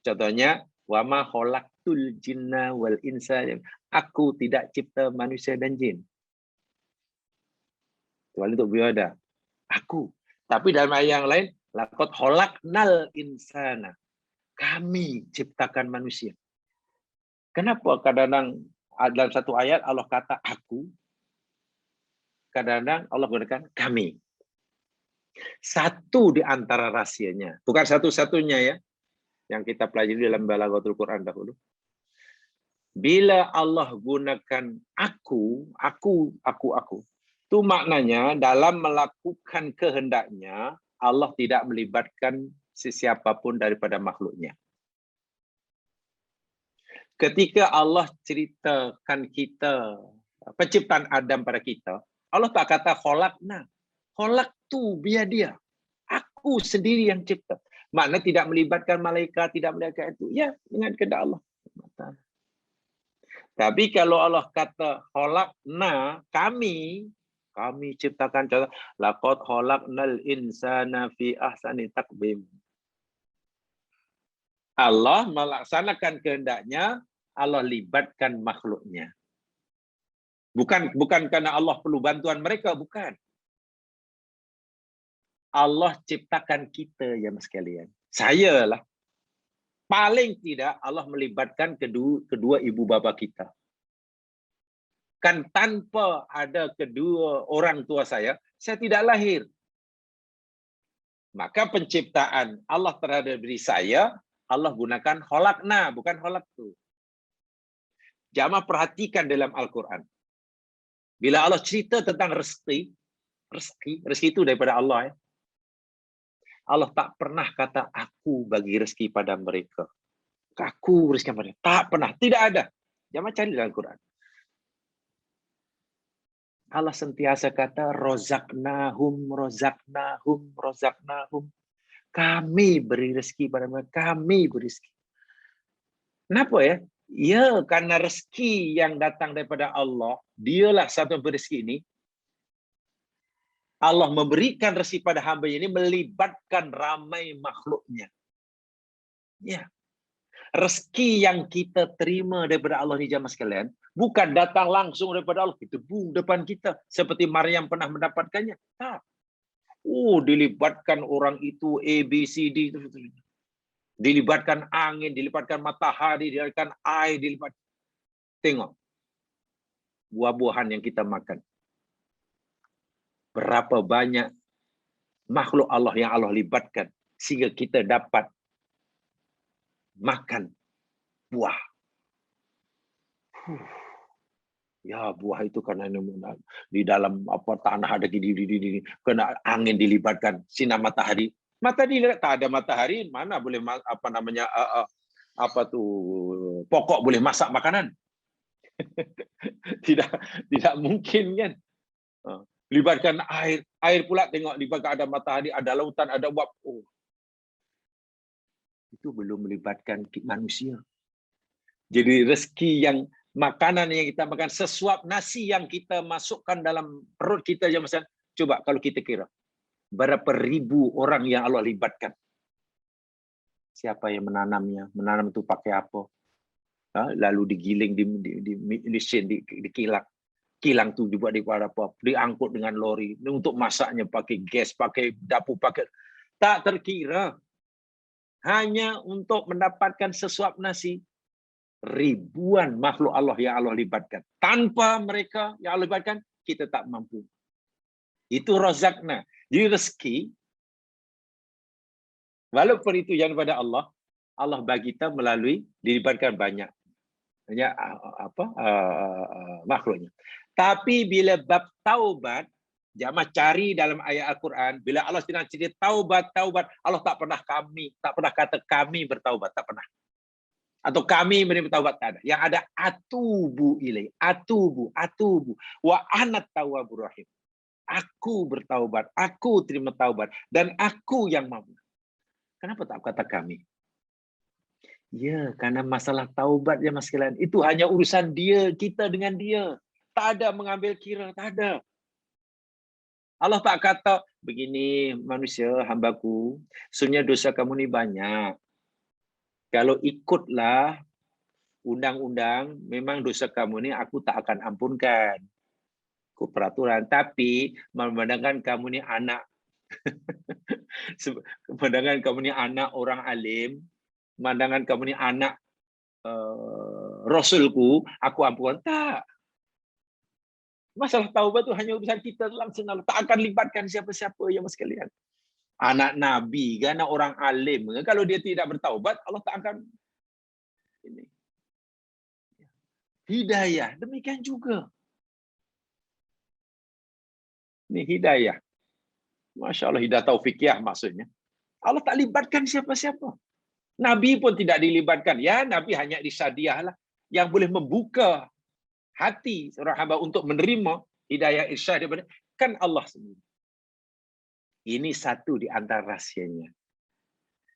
Contohnya wama khalaqtul jinna wal insa. Aku tidak cipta manusia dan jin. Kecuali untuk beribadah. Aku. Tapi dalam ayat yang lain, laqad khalaqnal insana. Kami ciptakan manusia. Kenapa kadang-kadang dalam satu ayat Allah kata aku, kadang-kadang Allah gunakan kami. Satu di antara rahasianya, bukan satu-satunya ya, yang kita pelajari dalam Balaghatul Quran dahulu. Bila Allah gunakan aku, itu maknanya dalam melakukan kehendaknya, Allah tidak melibatkan sesiapapun daripada makhluknya. Ketika Allah ceritakan kita, penciptaan Adam pada kita, Allah tak kata khalaqna. Khalaq tu biar dia. Aku sendiri yang cipta. Makna tidak melibatkan malaikat, tidak melibatkan itu. Ya, dengan kehendak Allah. Tapi kalau Allah kata khalaqna, kami ciptakan, contoh laqad khalaqnal insana fi ahsani taqwim. Allah melaksanakan kehendaknya, Allah libatkan makhluknya. Bukan karena Allah perlu bantuan mereka, bukan. Allah ciptakan kita ya mas sekalian. Saya lah. Paling tidak Allah melibatkan kedua ibu bapa kita. Kan tanpa ada kedua orang tua saya tidak lahir. Maka penciptaan Allah terhadap diri saya, Allah gunakan khalaqna, bukan khalaqtu. Jamaah perhatikan dalam Al-Quran. Bila Allah cerita tentang rezeki itu daripada Allah ya. Allah tak pernah kata aku bagi rezeki pada mereka. Aku rezeki pada mereka. Tak pernah, tidak ada. Jamaah cari dalam Al-Quran. Allah sentiasa kata rozaknahum. Kami beri rezeki pada mereka. Kami beri rezeki. Kenapa ya? Ya, karena rezeki yang datang daripada Allah, dialah satu rezeki ini. Allah memberikan rezeki pada hamba ini melibatkan ramai makhluknya. Ya. Rezeki yang kita terima daripada Allah ni jamaah sekalian, bukan datang langsung daripada Allah, ditebung depan kita seperti Maryam pernah mendapatkannya. Tak. Dilibatkan orang itu A, B, C, D. Dilibatkan angin, dilibatkan matahari, dilibatkan air, dilibatkan. Tengok. Buah-buahan yang kita makan. Berapa banyak makhluk Allah yang Allah libatkan sehingga kita dapat makan buah. Ya, buah itu karena di dalam tanah ada gini, kena angin dilibatkan, sinar matahari. Tak ada matahari, mana boleh pokok boleh masak makanan. tidak mungkin kan. Libatkan air pula, tengok libatkan ada matahari, ada lautan, ada uap. Itu belum melibatkan manusia. Jadi rezeki yang makanan yang kita makan, sesuap nasi yang kita masukkan dalam perut kita, coba kalau kita kira berapa ribu orang yang Allah libatkan. Siapa yang menanamnya? Menanam itu pakai apa? Lalu digiling di mesin, dikilang. Kilang itu dibuat diangkut dengan lori. Untuk masaknya pakai gas, pakai dapur, pakai tak terkira. Hanya untuk mendapatkan sesuap nasi, ribuan makhluk Allah yang Allah libatkan. Tanpa mereka yang Allah libatkan, kita tak mampu. Itu razaqna. Jadi rezeki, walaupun itu yang daripada Allah, Allah bagi kita melalui dilibatkan banyak makhluknya. Tapi bila bab taubat, jamaah cari dalam ayat Al-Quran, bila Allah sedang cerita taubat, Allah tak pernah kata kami bertaubat, tak pernah. Atau kami menerima taubat, tak ada. Yang ada atubu ilai, atubu, wa ana tawwabur rahim. Aku bertaubat, aku terima taubat, dan aku yang mampu. Kenapa tak kata kami? Ya, karena masalah taubat ya mas sekalian, itu hanya urusan dia, kita dengan dia. Tak ada mengambil kira, tak ada. Allah tak kata, begini manusia, hambaku, sebenarnya dosa kamu ni banyak. Kalau ikutlah undang-undang, memang dosa kamu ni aku tak akan ampunkan. Ikut peraturan. Tapi, memandangkan kamu ni anak. Memandangkan kamu ni anak orang alim, memandangkan kamu ni anak Rasulku, aku ampunkan. Tak. Masalah taubat itu hanya urusan kita langsung. Tak akan libatkan siapa-siapa ya mas sekalian. Anak Nabi, anak orang alim. Kalau dia tidak bertaubat, Allah tak akan ini. Hidayah, demikian juga. Ini hidayah. Masya Allah, hidayah taufiqiyah maksudnya. Allah tak libatkan siapa-siapa. Nabi pun tidak dilibatkan. Ya, Nabi hanya disadiah lah. Yang boleh membuka hati seorang hamba untuk menerima hidayah irsyad daripada kan Allah sendiri. Ini satu di antara rahsianya.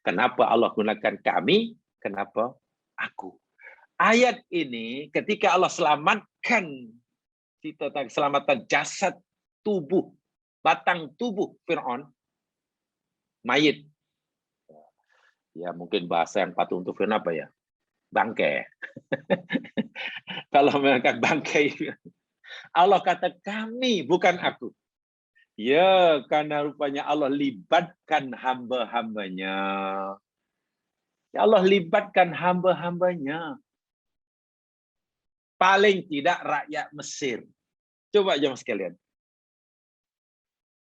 Kenapa Allah gunakan kami? Kenapa aku? Ayat ini ketika Allah selamatkan kita keselamatan jasad tubuh, batang tubuh Fir'aun, mayit. Ya mungkin bahasa yang patut untuk Fir'aun apa ya? Bangkai. Kalau mengatakan bangkai, Allah kata kami, bukan aku. Ya, karena rupanya Allah libatkan hamba-hambanya. Ya Allah libatkan hamba-hambanya. Paling tidak rakyat Mesir. Coba jemaah sekalian.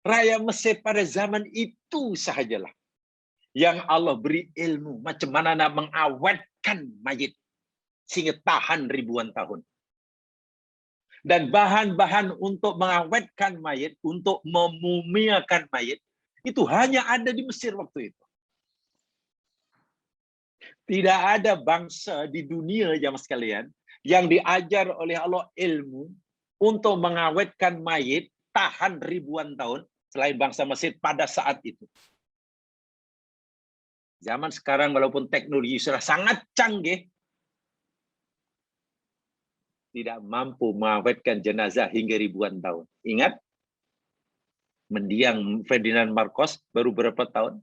Rakyat Mesir pada zaman itu sahajalah yang Allah beri ilmu macam mana nak mengawetkan mayit sehingga tahan ribuan tahun. Dan bahan-bahan untuk mengawetkan mayit, untuk memumiakan mayit, itu hanya ada di Mesir waktu itu. Tidak ada bangsa di dunia jamaah sekalian yang diajar oleh Allah ilmu untuk mengawetkan mayit tahan ribuan tahun selain bangsa Mesir pada saat itu. Zaman sekarang walaupun teknologi sudah sangat canggih, tidak mampu mengawetkan jenazah hingga ribuan tahun. Ingat, mendiang Ferdinand Marcos baru berapa tahun?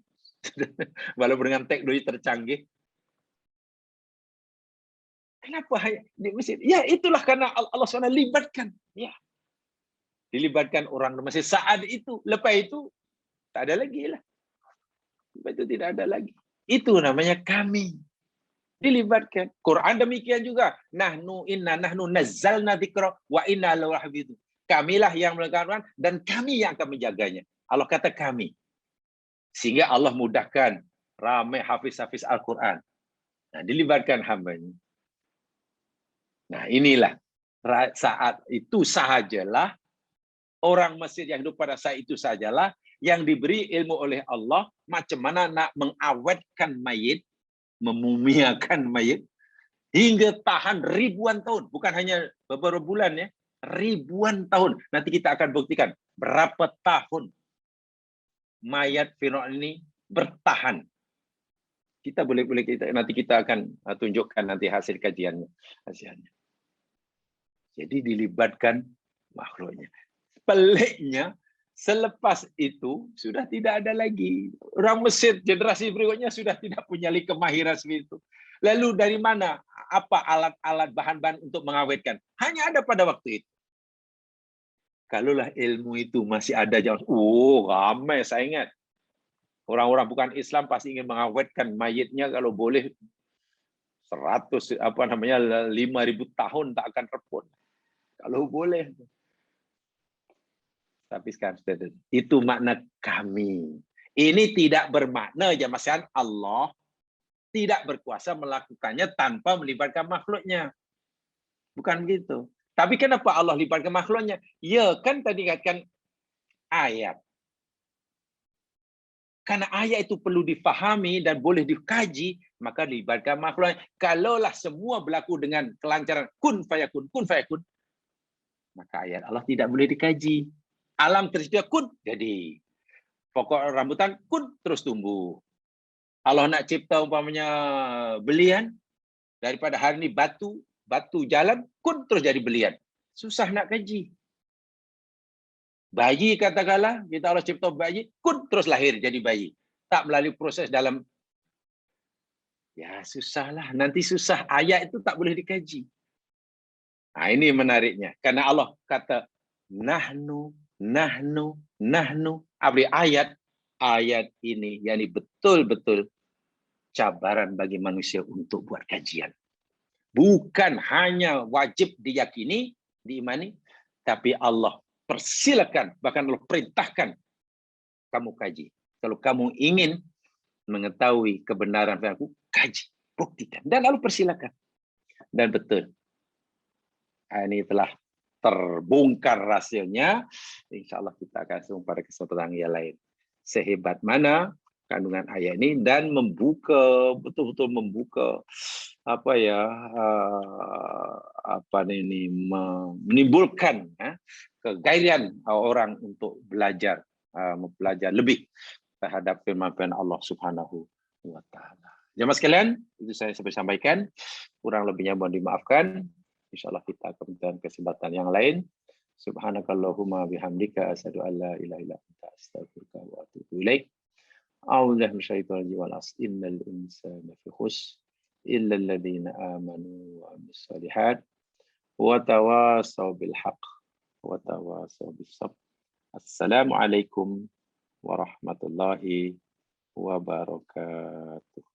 Walaupun dengan teknologi tercanggih. Kenapa di Mesir? Ya itulah karena Allah SWT libatkan. Ya. Dilibatkan orang Mesir saat itu. Lepas itu, tak ada lagi lah. Lepas itu tidak ada lagi. Itu namanya kami. Dilibatkan. Quran demikian juga. Nahnu nazzalna dzikra wa inna lahu lahafidun. Kamilah yang melakukan dan kami yang akan menjaganya. Allah kata kami. Sehingga Allah mudahkan ramai hafiz-hafiz Al-Quran. Nah, dilibatkan hambanya. Nah, inilah saat itu sahajalah orang Mesir yang hidup pada saat itu sajalah yang diberi ilmu oleh Allah macam mana nak mengawetkan mayit, memumiakan mayit hingga tahan ribuan tahun, bukan hanya beberapa bulan ya, ribuan tahun. Nanti kita akan buktikan berapa tahun mayat Firaun ini bertahan. Kita nanti kita akan tunjukkan nanti hasil kajiannya. Jadi dilibatkan makhluknya. Peliknya, selepas itu sudah tidak ada lagi. Orang Mesir generasi berikutnya sudah tidak punya kemahiran seperti itu. Lalu dari mana? Apa alat-alat bahan-bahan untuk mengawetkan? Hanya ada pada waktu itu. Kalaulah ilmu itu masih ada, ramai saya ingat. Orang-orang bukan Islam pasti ingin mengawetkan mayitnya kalau boleh 5.000 tahun tak akan repot. Kalau boleh. Tapi sekarang itu makna kami. Ini tidak bermakna jamaah Allah tidak berkuasa melakukannya tanpa melibatkan makhluknya. Bukan begitu. Tapi kenapa Allah libatkan makhluknya? Ya kan tadi katakan ayat. Karena ayat itu perlu difahami dan boleh dikaji, maka libatkan makhluknya. Kalaulah semua berlaku dengan kelancaran kun fayakun, maka ayat Allah tidak boleh dikaji. Alam tersedia kun, jadi. Pokok rambutan kun terus tumbuh. Allah nak cipta umpamanya belian, daripada hari ini batu jalan, kun terus jadi belian. Susah nak kaji. Bayi katakanlah, kita Allah cipta bayi, kun terus lahir jadi bayi. Tak melalui proses dalam, ya susahlah. Nanti susah, ayat itu tak boleh dikaji. Nah, ini menariknya. Karena Allah kata, nahnu. Ayat ini, yakni betul-betul cabaran bagi manusia untuk buat kajian. Bukan hanya wajib diyakini, diimani, tapi Allah persilakan, bahkan Allah perintahkan kamu kaji. Kalau kamu ingin mengetahui kebenaran aku, kaji, buktikan. Dan lalu persilakan. Dan betul. Ini telah terbongkar rahasianya. InsyaAllah kita akan sambung pada kesempatan yang lain. Sehebat mana kandungan ayat ini dan betul-betul membuka menimbulkan kegairahan orang untuk belajar lebih terhadap firman-firman Allah Subhanahu wa taala. Jemaah sekalian, itu saya sampaikan. Kurang lebihnya mohon dimaafkan. InsyaAllah kita akan mendapat kesempatan yang lain. Subhanakallahumma bihamdika asyhadu an la ilaha illa anta astaghfiruka wa atubu ilaik. A'udzubillahi minasyaitonir rajim. Innal insana fi khusr illa alladziina aamanu wa 'amilus shalihat wa tawassaw bil haqq wa tawassaw bis sabr. Assalamualaikum warahmatullahi wabarakatuh.